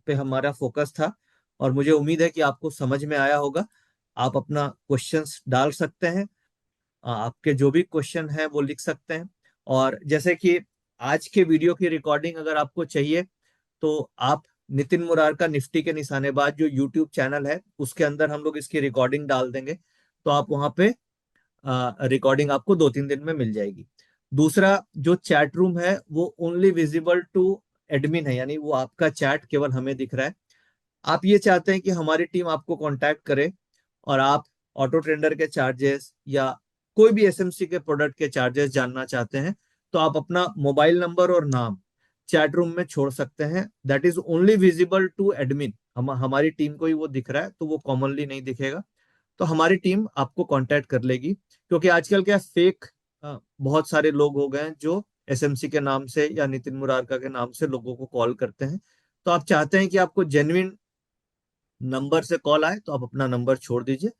Speaker 1: पे हमारा फोकस था, और मुझे उम्मीद है कि आपको समझ में आया होगा। आप अपना क्वेश्चंस डाल सकते हैं, आपके जो भी क्वेश्चन है वो लिख सकते हैं। और जैसे कि आज के वीडियो की रिकॉर्डिंग अगर आपको चाहिए, तो आप नितिन मुरार का निफ्टी के निशानेबाज जो यूट्यूब चैनल है, उसके अंदर हम लोग इसकी रिकॉर्डिंग डाल देंगे। तो आप वहां पे रिकॉर्डिंग आपको 2-3 दिन में मिल जाएगी। दूसरा, जो चैट रूम है वो ओनली विजिबल टू एडमिन है, यानी वो आपका चैट केवल हमें दिख रहा है। आप ये चाहते हैं कि हमारी टीम आपको कांटेक्ट करे, और आप ऑटो ट्रेडर के चार्जेस या कोई भी एसएमसी के प्रोडक्ट के चार्जेस जानना चाहते हैं, तो आप अपना मोबाइल नंबर और नाम चैट रूम में छोड़ सकते हैं। That is only visible to admin. हमारी टीम को ही वो दिख रहा है, तो वो कॉमनली नहीं दिखेगा। तो हमारी टीम आपको कांटेक्ट कर लेगी, क्योंकि आजकल क्या फेक बहुत सारे लोग हो गए हैं जो एसएमसी के नाम से या नितिन मुरारका के नाम से लोगों को कॉल करते हैं। तो आप चाहते हैं कि आपको जेन्युइन नंबर से कॉल आए, तो आप अपना नंबर छोड़ दीजिए,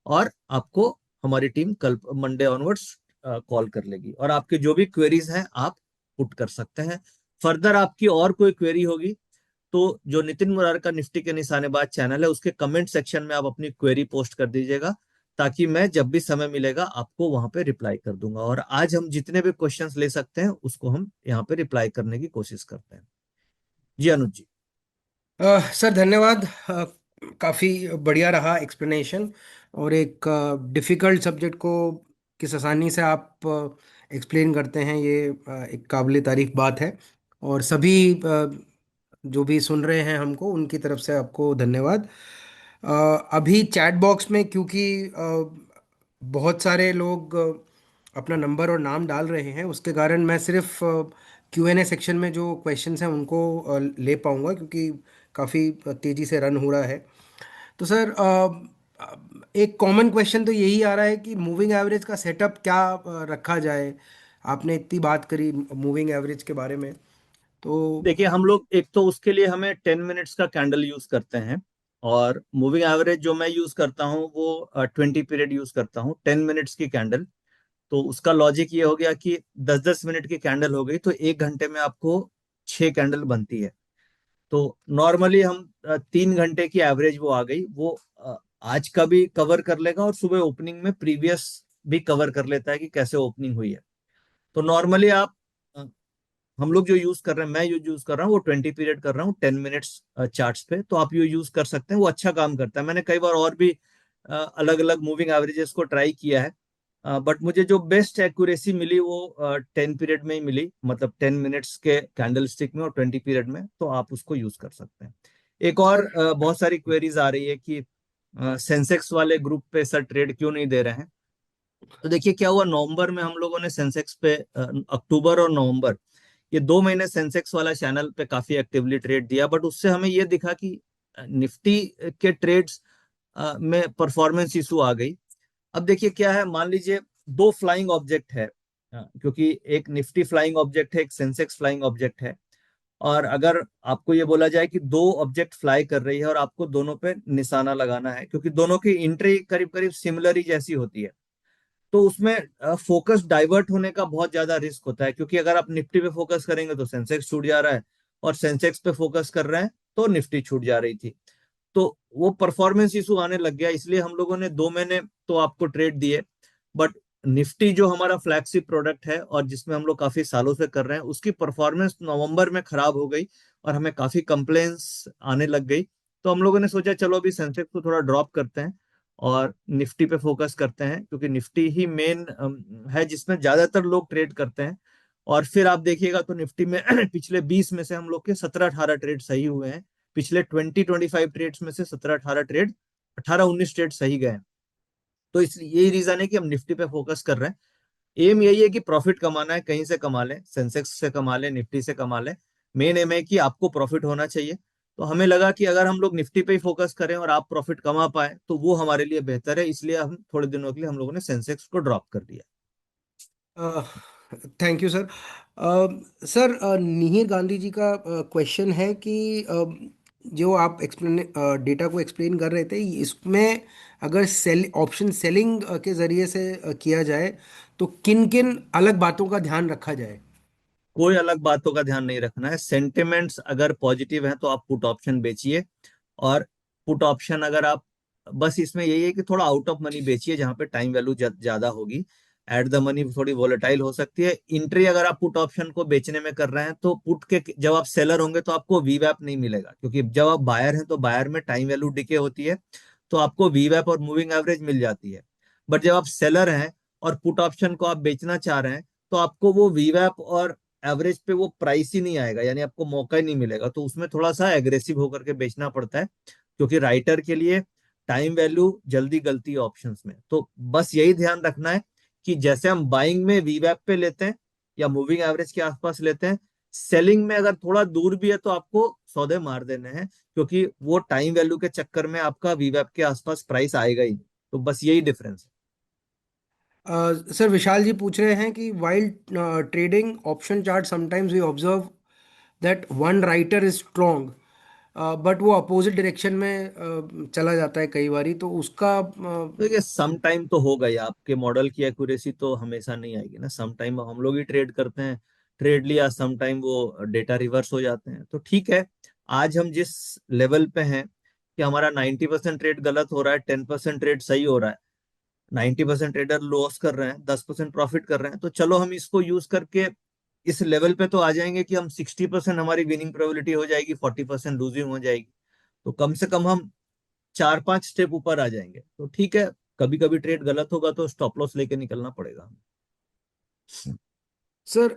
Speaker 1: और आपको हमारी टीम कल मंडे ऑनवर्ड्स कॉल कर लेगी, और आपके जो भी क्वेरीज हैं आप पुट कर सकते हैं। फर्दर आपकी और कोई क्वेरी होगी तो जो नितिन मुरारका निफ्टी के निशानेबाज चैनल है उसके कमेंट सेक्शन में आप अपनी क्वेरी पोस्ट कर दीजिएगा, ताकि मैं जब भी समय मिलेगा आपको वहां पे रिप्लाई कर दूंगा। और आज हम जितने भी क्वेश्चंस ले सकते हैं उसको हम यहाँ पे रिप्लाई करने की कोशिश करते हैं। जी अनुज जी।
Speaker 2: सर धन्यवाद। काफ़ी बढ़िया रहा एक्सप्लेनेशन। और एक डिफ़िकल्ट सब्जेक्ट को किस आसानी से आप एक्सप्लेन करते हैं, ये एक काबिल तारीफ बात है। और सभी जो भी सुन रहे हैं हमको, उनकी तरफ से आपको धन्यवाद। अ, अभी चैट बॉक्स में क्योंकि बहुत सारे लोग अपना नंबर और नाम डाल रहे हैं, उसके कारण मैं सिर्फ Q&A सेक्शन में जो क्वेश्चंस हैं उनको ले पाऊंगा, क्योंकि काफ़ी तेज़ी से रन हो रहा है। तो सर, एक कॉमन क्वेश्चन तो यही आ रहा है कि मूविंग एवरेज का सेटअप क्या रखा जाए। आपने इतनी बात करी मूविंग एवरेज के बारे में, तो
Speaker 1: देखिए हम लोग एक तो उसके लिए हमें 10 मिनट्स का कैंडल यूज करते हैं, और मूविंग एवरेज जो मैं यूज करता हूँ वो 20 पीरियड यूज करता हूँ, 10 मिनट्स की कैंडल। तो उसका लॉजिक ये हो गया कि 10-10 मिनट की कैंडल हो गई तो 1 घंटे में आपको 6 कैंडल बनती है। तो नॉर्मली हम 3 घंटे की एवरेज वो आ गई, वो आज का भी कवर कर लेगा और सुबह ओपनिंग में प्रीवियस भी कवर कर लेता है कि कैसे ओपनिंग हुई है। तो नॉर्मली आप हम लोग जो यूज कर रहे हैं, मैं जो यूज कर रहा हूँ वो 20 पीरियड कर रहा हूँ 10 मिनट्स चार्ट्स पे, तो आप ये यूज कर सकते हैं, वो अच्छा काम करता है। मैंने कई बार और भी अलग अलग मूविंग एवरेजेस को ट्राई किया है, बट मुझे जो बेस्ट एक्यूरेसी मिली वो 10 पीरियड में ही मिली, मतलब 10 मिनट्स के कैंडल स्टिक में और 20 पीरियड में, तो आप उसको यूज कर सकते हैं। एक और
Speaker 2: सर।
Speaker 1: बहुत सारी क्वेरीज आ रही है कि सेंसेक्स वाले ग्रुप पे सर ट्रेड क्यों नहीं दे रहे हैं। तो देखिए क्या हुआ, नवंबर में हम लोगों ने सेंसेक्स पे अक्टूबर और नवंबर ये 2 महीने सेंसेक्स वाला चैनल पे काफी एक्टिवली ट्रेड दिया, बट उससे हमें ये दिखा कि निफ्टी के ट्रेड्स में परफॉर्मेंस इशू आ गई। अब देखिए क्या है, मान लीजिए दो फ्लाइंग ऑब्जेक्ट है, क्योंकि एक निफ्टी फ्लाइंग ऑब्जेक्ट है, एक सेंसेक्स फ्लाइंग ऑब्जेक्ट है। और अगर आपको ये बोला जाए कि दो ऑब्जेक्ट फ्लाई कर रही है और आपको दोनों पे निशाना लगाना है, क्योंकि दोनों की एंट्री करीब करीब सिमिलर ही जैसी होती है, तो उसमें फोकस डाइवर्ट होने का बहुत ज्यादा रिस्क होता है। क्योंकि अगर आप निफ्टी पे फोकस करेंगे तो सेंसेक्स छूट जा रहा है, और सेंसेक्स पे फोकस कर रहे हैं तो निफ्टी छूट जा रही थी। तो वो परफॉर्मेंस इशू आने लग गया, इसलिए हम लोगों ने 2 महीने तो आपको ट्रेड दिए। बट निफ्टी जो हमारा फ्लैगशिप प्रोडक्ट है और जिसमें हम लोग काफी सालों से कर रहे हैं, उसकी परफॉर्मेंस नवंबर में खराब हो गई और हमें काफी कंप्लेन्स आने लग गई। तो हम लोगों ने सोचा चलो अभी सेंसेक्स को थोड़ा ड्रॉप करते हैं और निफ्टी पे फोकस करते हैं, क्योंकि निफ्टी ही मेन है जिसमें ज्यादातर लोग ट्रेड करते हैं। और फिर आप देखिएगा तो निफ्टी में पिछले 20 में से हम लोग के 17-18 ट्रेड सही हुए हैं। पिछले 20-25 ट्रेड्स में से 17-18 ट्रेड, 18-19 ट्रेड सही गए हैं। तो इसलिए यही रीजन है कि हम निफ्टी पे फोकस कर रहे हैं। एम यही है कि प्रॉफिट कमाना है, कहीं से कमा लें, सेंसेक्स से कमा लें, निफ्टी से कमा लें। मेन एम है कि आपको प्रॉफिट होना चाहिए। तो हमें लगा कि अगर हम लोग निफ्टी पे ही फोकस करें और आप प्रॉफिट कमा पाए तो वो हमारे लिए बेहतर है, इसलिए हम थोड़े दिनों के लिए हम लोगों ने सेंसेक्स को ड्रॉप कर दिया।
Speaker 2: Thank you sir. Sir, Nihir Gandhi ji का क्वेश्चन है कि जो आप एक्सप्लेन डेटा को एक्सप्लेन कर रहे थे, इसमें अगर सेल ऑप्शन सेलिंग के ज़रिए से किया जाए, तो किन किन अलग बातों का ध्यान रखा जाए।
Speaker 1: कोई अलग बातों का ध्यान नहीं रखना है। सेंटिमेंट्स अगर पॉजिटिव है तो आप पुट ऑप्शन बेचिए, और पुट ऑप्शन अगर आप, बस इसमें यही है कि थोड़ा आउट ऑफ मनी बेचिए जहां पे टाइम वैल्यू ज्यादा होगी। एट द मनी थोड़ी वोलेटाइल हो सकती है। इंट्री अगर आप पुट ऑप्शन को बेचने में कर रहे हैं तो पुट के जब आप सेलर होंगे तो आपको वीवैप नहीं मिलेगा, क्योंकि जब आप बायर हैं तो बायर में टाइम वैल्यू डिके होती है, तो आपको वीवैप और मूविंग एवरेज मिल जाती है। बट जब आप सेलर हैं और पुट ऑप्शन को आप बेचना चाह रहे हैं, तो आपको वो वीवैप और एवरेज पे वो प्राइस ही नहीं आएगा, यानी आपको मौका ही नहीं मिलेगा। तो उसमें थोड़ा सा एग्रेसिव होकर के बेचना पड़ता है, क्योंकि राइटर के लिए टाइम वैल्यू जल्दी गलती है ऑप्शंस में। तो बस यही ध्यान रखना है कि जैसे हम बाइंग में वीवैप पे लेते हैं या मूविंग एवरेज के आसपास लेते हैं, सेलिंग में अगर थोड़ा दूर भी है तो आपको सौदे मार देने हैं, क्योंकि वो टाइम वैल्यू के चक्कर में आपका वीवैप के आसपास प्राइस आएगा ही नहीं। तो बस यही डिफरेंस है।
Speaker 2: सर, विशाल जी पूछ रहे हैं कि while trading option chart sometimes we observe that one writer is strong, but वो अपोजिट डायरेक्शन में चला जाता है कई बारी, तो उसका
Speaker 1: तो ये सम टाइम तो होगा ही, आपके मॉडल की एक्यूरेसी तो हमेशा नहीं आएगी ना, सम टाइम हम लोग ही ट्रेड करते हैं। ट्रेड लिया, सम टाइम वो डेटा रिवर्स हो जाते हैं। तो ठीक है, आज हम जिस लेवल पे हैं कि हमारा 90% ट्रेड गलत हो रहा है, 10% ट्रेड सही हो रहा है, 90% ट्रेडर लॉस कर रहे हैं, 10% प्रॉफिट कर रहे हैं, तो चलो हम इसको यूज करके इस लेवल पे तो आ जाएंगे कि हम 60% हमारी विनिंग प्रोबेबिलिटी हो जाएगी, 40% लूजिंग हो जाएगी। तो कम से कम हम 4-5 स्टेप ऊपर आ जाएंगे। तो ठीक है, कभी कभी ट्रेड गलत होगा तो स्टॉप लॉस लेके निकलना पड़ेगा।
Speaker 2: सर,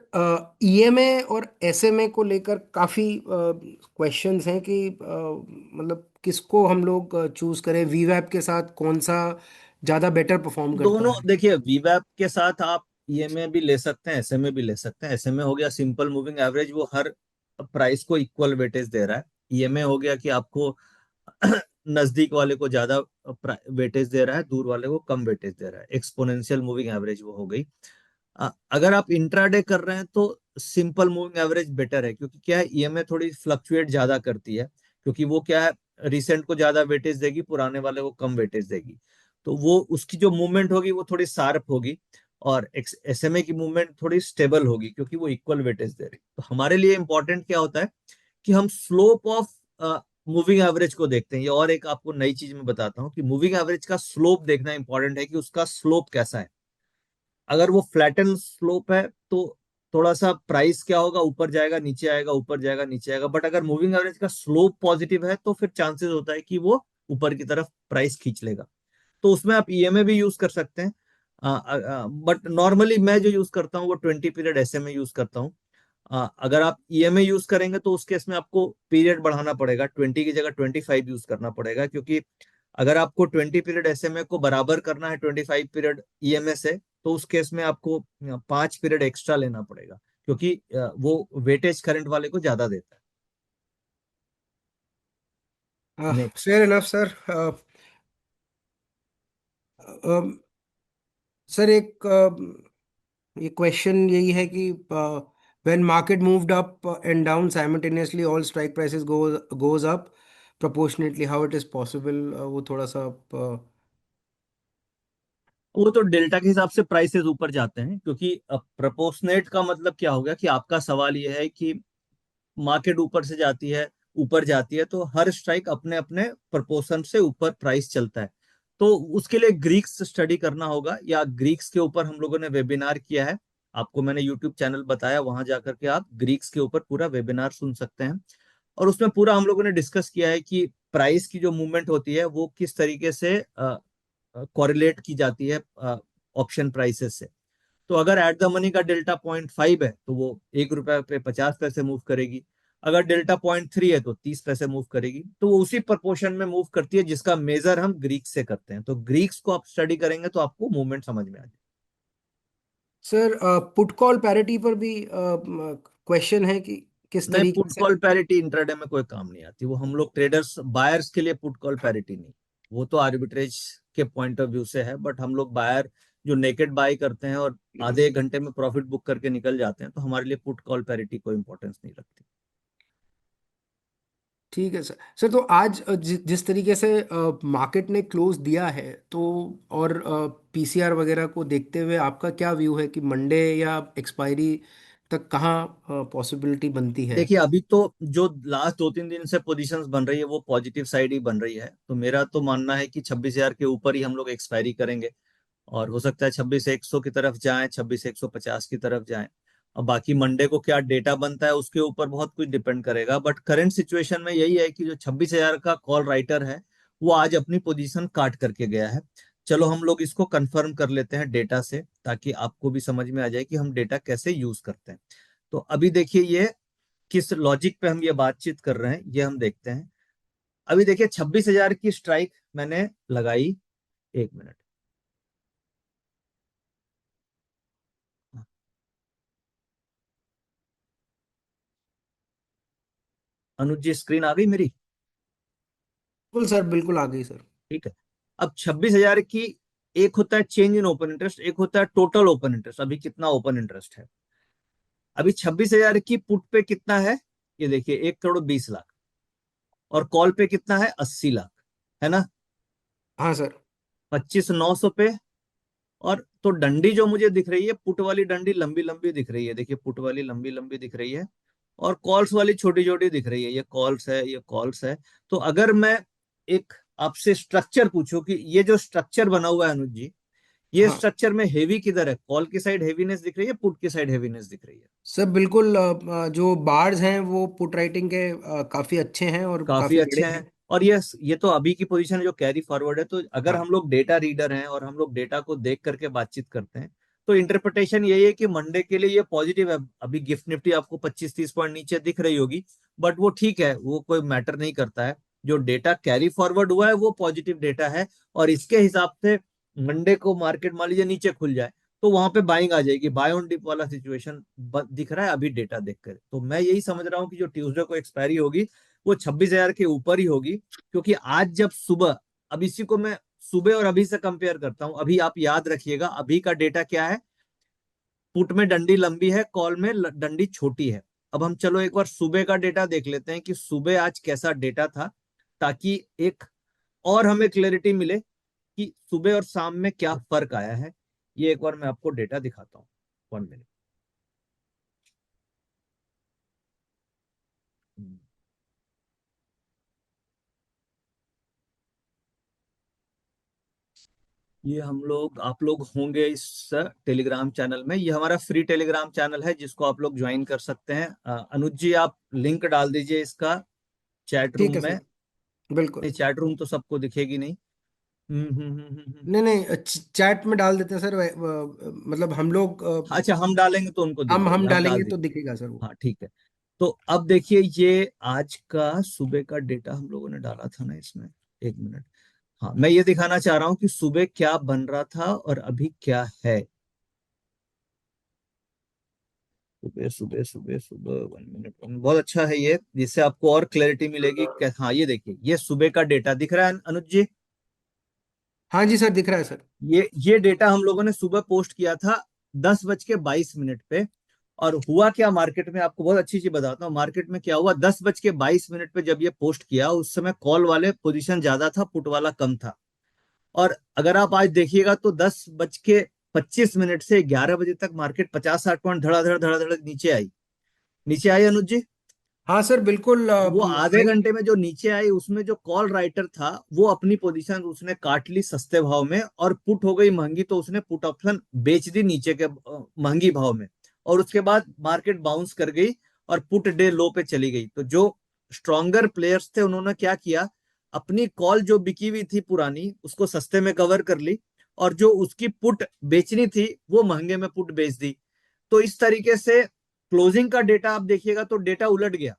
Speaker 2: ईएमए और एसएमए को लेकर काफ़ी क्वेश्चंस हैं कि मतलब किसको हम लोग चूज करें, वीवैप के साथ कौन सा ज़्यादा बेटर परफॉर्म करता
Speaker 1: दोनों
Speaker 2: है?
Speaker 1: देखिए, वीवैप के साथ आप ईएमए भी ले सकते हैं, एसएमए भी ले सकते हैं। एसएमए हो गया सिंपल मूविंग एवरेज, वो हर प्राइस को इक्वल वेटेज दे रहा है। ईएमए हो गया कि आपको नजदीक वाले को ज्यादा वेटेज दे रहा है, दूर वाले को कम वेटेज दे रहा है। एक्सपोनेंशियल मूविंग एवरेज वो हो गई। अगर आप इंट्राडे कर रहे हैं तो सिंपल मूविंग एवरेज बेटर है, क्योंकि क्या है, ईएमए थोड़ी फ्लक्चुएट ज्यादा करती है, क्योंकि वो क्या है, रिसेंट को ज्यादा वेटेज देगी, पुराने वाले को कम वेटेज देगी। तो वो उसकी जो मूवमेंट होगी वो थोड़ी शार्प होगी, और एसएमए की मूवमेंट थोड़ी स्टेबल होगी, क्योंकि वो इक्वल वेटेज दे रही। तो हमारे लिए इंपॉर्टेंट क्या होता है कि हम स्लोप ऑफ मूविंग एवरेज को देखते हैं। ये और एक आपको नई चीज मैं बताता हूँ कि मूविंग एवरेज का स्लोप देखना इंपॉर्टेंट है, कि उसका स्लोप कैसा है। अगर वो फ्लैटन स्लोप है तो थोड़ा सा प्राइस क्या होगा, ऊपर जाएगा नीचे आएगा, ऊपर जाएगा नीचे आएगा। बट अगर मूविंग एवरेज का स्लोप पॉजिटिव है तो फिर चांसेस होता है कि वो ऊपर की तरफ प्राइस खींच लेगा। तो उसमें आप ईएमए भी यूज कर सकते हैं। बट नॉर्मली मैं जो यूज करता हूँ वो 20 पीरियड एसएमए यूज करता हूँ। अगर आप ईएमए यूज करेंगे तो उस केस में आपको पीरियड बढ़ाना पड़ेगा, 20 की जगह 25 यूज करना पड़ेगा, क्योंकि अगर आपको 20 पीरियड एसएमए को बराबर करना है 25 पीरियड ईएमए से, तो उस केस में आपको 5 पीरियड एक्स्ट्रा लेना पड़ेगा, क्योंकि वो वेटेज करंट वाले को ज्यादा देता है। Next.
Speaker 2: Fair enough sir. Sir, एक ये क्वेश्चन यही है कि when market moved up and down simultaneously all strike prices goes up proportionately, how it is possible? वो थोड़ा सा आप
Speaker 1: वो तो डेल्टा के हिसाब से प्राइसेस ऊपर जाते हैं, क्योंकि प्रपोर्शनेट का मतलब क्या हो गया कि आपका सवाल ये है कि मार्केट ऊपर से जाती है, ऊपर जाती है, तो हर स्ट्राइक अपने अपने प्रपोर्शन से ऊपर प्राइस चलता है। तो उसके लिए ग्रीक्स स्टडी करना होगा, या ग्रीक्स के ऊपर हम लोगों ने वेबिनार किया है। आपको मैंने यूट्यूब चैनल बताया, वहां जाकर के आप ग्रीक्स के ऊपर पूरा वेबिनार सुन सकते हैं। और उसमें पूरा हम लोगों ने डिस्कस किया है कि प्राइस की जो मूवमेंट होती है वो किस तरीके से कॉरिलेट की जाती है ऑप्शन प्राइसेस से। तो अगर एट द मनी का डेल्टा 0.5 है तो वो 1 रुपए पे 50 पैसे मूव करेगी। अगर डेल्टा 0.3 है तो 30 पैसे मूव करेगी। तो वो उसी प्रपोर्शन में मूव करती है जिसका मेजर हम ग्रीक्स से करते हैं। तो ग्रीक्स को आप स्टडी करेंगे तो आपको मूवमेंट समझ में आ जाए।
Speaker 2: सर, पुट कॉल पैरिटी पर भी क्वेश्चन है कि किस
Speaker 1: नहीं,
Speaker 2: तरीके
Speaker 1: पुट
Speaker 2: से?
Speaker 1: कॉल पैरिटी इंट्राडे में कोई काम नहीं आती। वो हम लोग ट्रेडर्स बायर्स के लिए पुट कॉल पैरिटी नहीं, वो तो आर्बिट्रेज के पॉइंट ऑफ व्यू से है। बट हम लोग बायर जो नेकेड बाय करते हैं और आधे एक घंटे में प्रॉफिट बुक करके निकल जाते हैं, तो हमारे लिए पुट कॉल पैरिटी कोई इंपॉर्टेंस नहीं रखती।
Speaker 2: ठीक है सर। सर, तो आज जिस तरीके से मार्केट ने क्लोज दिया है, तो और पीसीआर वगैरह को देखते हुए आपका क्या व्यू है कि मंडे या एक्सपायरी तक कहाँ पॉसिबिलिटी बनती है?
Speaker 1: देखिए, अभी तो जो लास्ट 2-3 दिन से पोजीशंस बन रही है वो पॉजिटिव साइड ही बन रही है। तो मेरा तो मानना है कि 26,000 के ऊपर ही हम लोग एक्सपायरी करेंगे, और हो सकता है 26,100 की तरफ जाएं, 26,150 की तरफ जाएं। अब बाकी मंडे को क्या डेटा बनता है उसके ऊपर बहुत कुछ डिपेंड करेगा। बट करंट सिचुएशन में यही है कि जो 26,000 का कॉल राइटर है वो आज अपनी पोजीशन काट करके गया है। चलो हम लोग इसको कंफर्म कर लेते हैं डेटा से, ताकि आपको भी समझ में आ जाए कि हम डेटा कैसे यूज करते हैं। तो अभी देखिए, ये किस लॉजिक पे हम ये बातचीत कर रहे हैं ये हम देखते हैं। अभी देखिए, 26,000 की स्ट्राइक मैंने लगाई। 1 मिनट। अनुज जी, स्क्रीन आ गई मेरी?
Speaker 2: बिल्कुल सर, बिल्कुल आ गई सर।
Speaker 1: ठीक है। अब 26,000 की, एक होता है चेंज इन ओपन इंटरेस्ट, एक होता है टोटल ओपन इंटरेस्ट, अभी कितना ओपन इंटरेस्ट है। अभी 26,000 की पुट पे कितना है, ये देखिए, 1,20,00,000। और कॉल पे कितना है, 80 लाख, है ना।
Speaker 2: हाँ सर।
Speaker 1: 25,900 पे और तो डंडी जो मुझे दिख रही है, पुट वाली डंडी लंबी लंबी दिख रही है, देखिए पुट वाली लंबी लंबी दिख रही है, और कॉल्स वाली छोटी छोटी दिख रही है, ये कॉल्स है, ये कॉल्स है। तो अगर मैं एक आपसे स्ट्रक्चर पूछूं कि ये जो स्ट्रक्चर बना हुआ है अनुज जी, ये
Speaker 2: हाँ
Speaker 1: स्ट्रक्चर में हेवी किधर है, कॉल की साइड हेवीनेस दिख रही है, पुट की साइड हेवीनेस दिख रही है?
Speaker 2: सर बिल्कुल, जो बार्स हैं वो पुट राइटिंग के काफी अच्छे हैं और
Speaker 1: काफी
Speaker 2: काफी
Speaker 1: अच्छे
Speaker 2: बड़े
Speaker 1: हैं।
Speaker 2: हैं।
Speaker 1: और ये तो अभी की पोजीशन है जो कैरी फॉरवर्ड है, तो अगर हम
Speaker 2: हाँ
Speaker 1: लोग डेटा रीडर हैं और हम लोग डेटा को देख करके बातचीत करते हैं, तो इंटरप्रिटेशन यही है कि मंडे के लिए ये पॉजिटिव है। अभी गिफ्ट निफ्टी आपको 25-30 पॉइंट नीचे दिख रही होगी, बट वो ठीक है, वो कोई मैटर नहीं करता है। जो डेटा कैरी फॉरवर्ड हुआ है वो पॉजिटिव डेटा है, और इसके हिसाब से मंडे को मार्केट मान लीजिए नीचे खुल जाए, तो वहां पे बाइंग आ जाएगी, बाय ऑन डिप वाला सिचुएशन दिख रहा है अभी डेटा देखकर। तो मैं यही समझ रहा हूँ कि जो ट्यूसडे को एक्सपायरी होगी वो 26,000 के ऊपर ही होगी, क्योंकि आज जब सुबह, अब इसी को मैं सुबह और अभी से कंपेयर करता हूं। अभी आप याद रखिएगा, अभी का डेटा क्या है, पुट में डंडी लंबी है, कॉल में डंडी छोटी है। अब हम चलो एक बार सुबह का डेटा देख लेते हैं कि सुबह आज कैसा डेटा था, ताकि एक और हमें क्लैरिटी मिले कि सुबह और शाम में क्या फर्क आया है। ये एक बार मैं आपको डेटा दिखाता हूँ, 1 मिनट। ये हम लोग, आप लोग होंगे इस टेलीग्राम चैनल में, ये हमारा फ्री टेलीग्राम चैनल है जिसको आप लोग ज्वाइन कर सकते हैं। अनुज जी आप लिंक डाल दीजिए इसका चैट
Speaker 2: ठीक
Speaker 1: रूम
Speaker 2: है
Speaker 1: में।
Speaker 2: सर, बिल्कुल।
Speaker 1: नहीं, चैट रूम तो सबको दिखेगी नहीं।
Speaker 2: नहीं नहीं, चैट में डाल देते हैं सर, मतलब हम लोग
Speaker 1: अच्छा, हम डालेंगे तो उनको दिख
Speaker 2: हम
Speaker 1: जाएगी, आप
Speaker 2: डालेंगे
Speaker 1: डाल
Speaker 2: तो
Speaker 1: दीजिए।
Speaker 2: दिखेगा सर वो।
Speaker 1: हाँ ठीक है। तो अब देखिए, ये आज का सुबह का डेटा हम लोगों ने डाला था ना इसमें, 1 मिनट। हाँ, मैं ये दिखाना चाह रहा हूँ कि सुबह क्या बन रहा था और अभी क्या है। सुबह सुबह सुबह सुबह, 1 मिनट, बहुत अच्छा है ये, जिससे आपको और क्लैरिटी मिलेगी। हाँ, ये देखिए, ये सुबह का डेटा दिख रहा है अनुज जी।
Speaker 2: हाँ जी सर, दिख रहा है सर।
Speaker 1: ये डेटा हम लोगों ने सुबह पोस्ट किया था 10:22 पे। और हुआ क्या मार्केट में, आपको बहुत अच्छी चीज बताता हूँ, मार्केट में क्या हुआ, 10:22 पे जब ये पोस्ट किया, उस समय कॉल वाले पोजीशन ज्यादा था, पुट वाला कम था। और अगर आप आज देखिएगा तो 10:25 से 11 बजे तक मार्केट 50-60 पॉइंट धड़ाधड़ धड़ाधड़ नीचे आई। नीचे आई अनुज जी।
Speaker 2: हाँ सर बिल्कुल,
Speaker 1: वो आधे घंटे में जो नीचे आई, उसमें जो कॉल राइटर था वो अपनी पोजीशन उसने काट ली सस्ते भाव में, और पुट हो गई महंगी, तो उसने पुट ऑप्शन बेच दी नीचे के महंगी भाव में। और उसके बाद मार्केट बाउंस कर गई और पुट डे लो पे चली गई। तो जो स्ट्रॉन्गर प्लेयर्स थे उन्होंने क्या किया, अपनी कॉल जो बिकी हुई थी पुरानी उसको सस्ते में कवर कर ली, और जो उसकी पुट बेचनी थी वो महंगे में पुट बेच दी। तो इस तरीके से क्लोजिंग का डेटा आप देखिएगा तो डेटा उलट गया,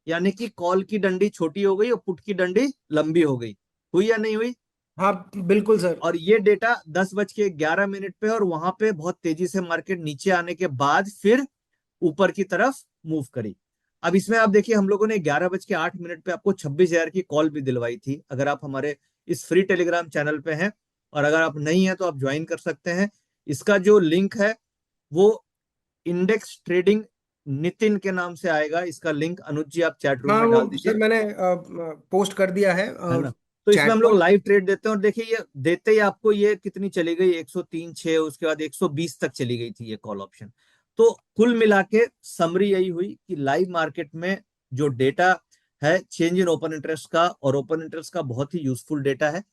Speaker 1: यानी कि कॉल की डंडी छोटी हो गई और पुट की डंडी लंबी हो गई। हुई या नहीं हुई?
Speaker 2: हाँ बिल्कुल सर।
Speaker 1: और ये डेटा 10:11 पे, और वहां पे बहुत तेजी से मार्केट नीचे आने के बाद फिर ऊपर की तरफ मूव करी। अब इसमें आप देखिए, हम लोगों ने 11:08 पे आपको 26,000 की कॉल भी दिलवाई थी। अगर आप हमारे इस फ्री टेलीग्राम चैनल पे हैं, और अगर आप नहीं है तो आप ज्वाइन कर सकते हैं। इसका जो लिंक है वो इंडेक्स ट्रेडिंग नितिन के नाम से आएगा, इसका लिंक अनुज जी आप चैट रूम
Speaker 2: हाँ
Speaker 1: में डाल
Speaker 2: वो सर
Speaker 1: दीजिए,
Speaker 2: मैंने पोस्ट कर दिया है
Speaker 1: है ना? तो इसमें
Speaker 2: चैट
Speaker 1: हम लोग
Speaker 2: पर।
Speaker 1: लाइव ट्रेड देते हैं, और देखिए ये देते ही आपको ये कितनी चली गई, 103.6, उसके बाद 120 तक चली गई थी ये कॉल ऑप्शन। तो कुल मिला के समरी यही हुई कि लाइव मार्केट में जो डेटा है चेंज इन ओपन इंटरेस्ट का, और ओपन इंटरेस्ट का बहुत ही यूजफुल डेटा है।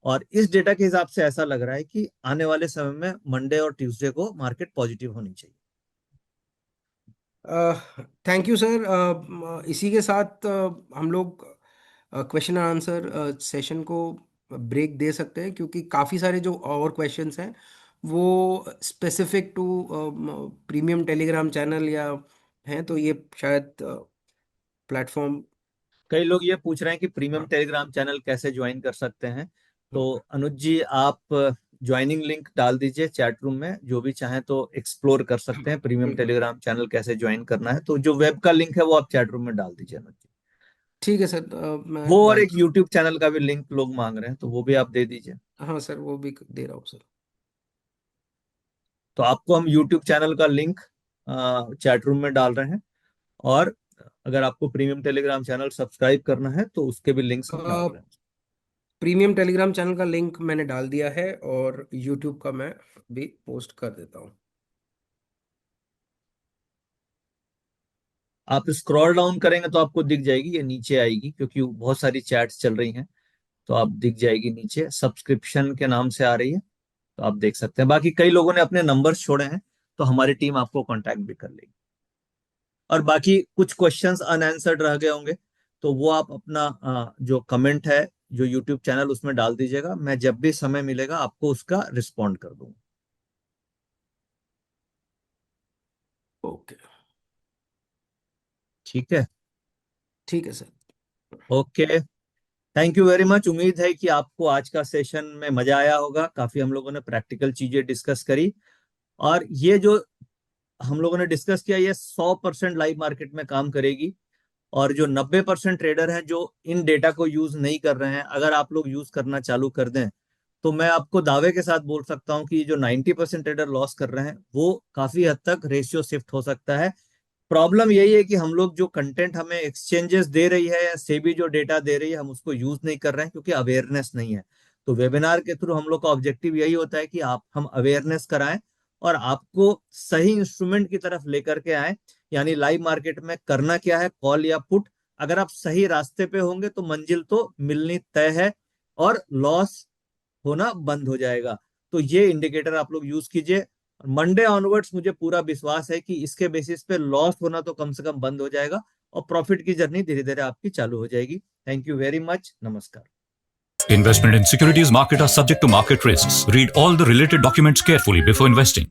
Speaker 1: और इस डेटा के हिसाब से ऐसा लग रहा है कि आने वाले समय में मंडे और ट्यूसडे को मार्केट पॉजिटिव होनी चाहिए।
Speaker 2: Thank you sir. इसी के साथ हम लोग क्वेश्चन एंड आंसर सेशन को ब्रेक दे सकते हैं, क्योंकि काफ़ी सारे जो और क्वेश्चंस हैं वो specific to premium Telegram channel या हैं, तो ये शायद प्लेटफॉर्म।
Speaker 1: कई लोग ये पूछ रहे हैं कि प्रीमियम
Speaker 2: हाँ
Speaker 1: टेलीग्राम चैनल कैसे ज्वाइन कर सकते हैं। तो
Speaker 2: हाँ,
Speaker 1: अनुज जी आप ज्वाइनिंग लिंक डाल दीजिए चैट रूम में, जो भी चाहें तो एक्सप्लोर कर सकते हैं प्रीमियम
Speaker 2: बिल्कुल।
Speaker 1: टेलीग्राम चैनल कैसे ज्वाइन करना है। तो जो वेब का लिंक है वो आप चैट रूम में डाल दीजिए अनुज जी।
Speaker 2: ठीक है सर, मैं
Speaker 1: वो और
Speaker 2: डाल।
Speaker 1: एक यूट्यूब चैनल का भी लिंक लोग मांग रहे हैं, तो वो भी आप दे दीजिए।
Speaker 2: हाँ सर, वो भी दे रहा हूँ सर।
Speaker 1: तो आपको हम यूट्यूब चैनल का लिंक चैट रूम में डाल रहे हैं, और अगर आपको प्रीमियम टेलीग्राम चैनल सब्सक्राइब करना है तो उसके भी लिंक्स हम डाल रहे हैं।
Speaker 2: प्रीमियम टेलीग्राम चैनल का लिंक मैंने डाल दिया है और यूट्यूब का मैं भी पोस्ट कर देता हूँ।
Speaker 1: आप स्क्रॉल डाउन करेंगे तो आपको दिख जाएगी, ये नीचे आएगी क्योंकि बहुत सारी चैट्स चल रही हैं। तो आप दिख जाएगी नीचे, सब्सक्रिप्शन के नाम से आ रही है। तो आप देख सकते हैं, बाकी कई लोगों ने अपने नंबर्स छोड़े हैं, तो हमारी टीम आपको कांटेक्ट भी कर लेगी। और बाकी कुछ क्वेश्चंस अनआंसर्ड रह गए होंगे, तो वो आप अपना जो कमेंट है जो यूट्यूब चैनल, उसमें डाल दीजिएगा। मैं जब भी समय मिलेगा आपको उसका रिस्पॉन्ड कर दूंगा।
Speaker 2: ओके।
Speaker 1: ठीक है।
Speaker 2: ठीक है sir.
Speaker 1: Okay. Thank you very much. उम्मीद है कि आपको आज का सेशन में मजा आया होगा। काफी हम लोगों ने प्रैक्टिकल चीजें डिस्कस करी, और ये जो हम लोगों ने डिस्कस किया ये 100% लाइव मार्केट में काम करेगी। और जो 90% ट्रेडर हैं जो इन डेटा को यूज नहीं कर रहे हैं, अगर आप लोग यूज करना चालू कर दें, तो मैं आपको दावे के साथ बोल सकता हूं कि जो 90% ट्रेडर लॉस कर रहे हैं वो काफी हद तक रेशियो शिफ्ट हो सकता है। प्रॉब्लम यही है कि हम लोग जो कंटेंट हमें एक्सचेंजेस दे रही है या सेबी जो डेटा दे रही है, हम उसको यूज नहीं कर रहे हैं क्योंकि अवेयरनेस नहीं है। तो वेबिनार के थ्रू हम लोग का ऑब्जेक्टिव यही होता है कि हम अवेयरनेस कराएं और आपको सही इंस्ट्रूमेंट की तरफ लेकर के आए। यानी लाइव मार्केट में करना क्या है, कॉल या पुट। अगर आप सही रास्ते पे होंगे तो मंजिल तो मिलनी तय है, और लॉस होना बंद हो जाएगा। तो ये इंडिकेटर आप लोग यूज कीजिए। मंडे ऑनवर्ड्स मुझे पूरा विश्वास है कि इसके बेसिस पे लॉस होना तो कम से कम बंद हो जाएगा, और प्रॉफिट की जर्नी धीरे धीरे आपकी चालू हो जाएगी। Thank you very much. नमस्कार।
Speaker 3: Investment in securities market are subject to market risks. Read all the related documents carefully before investing.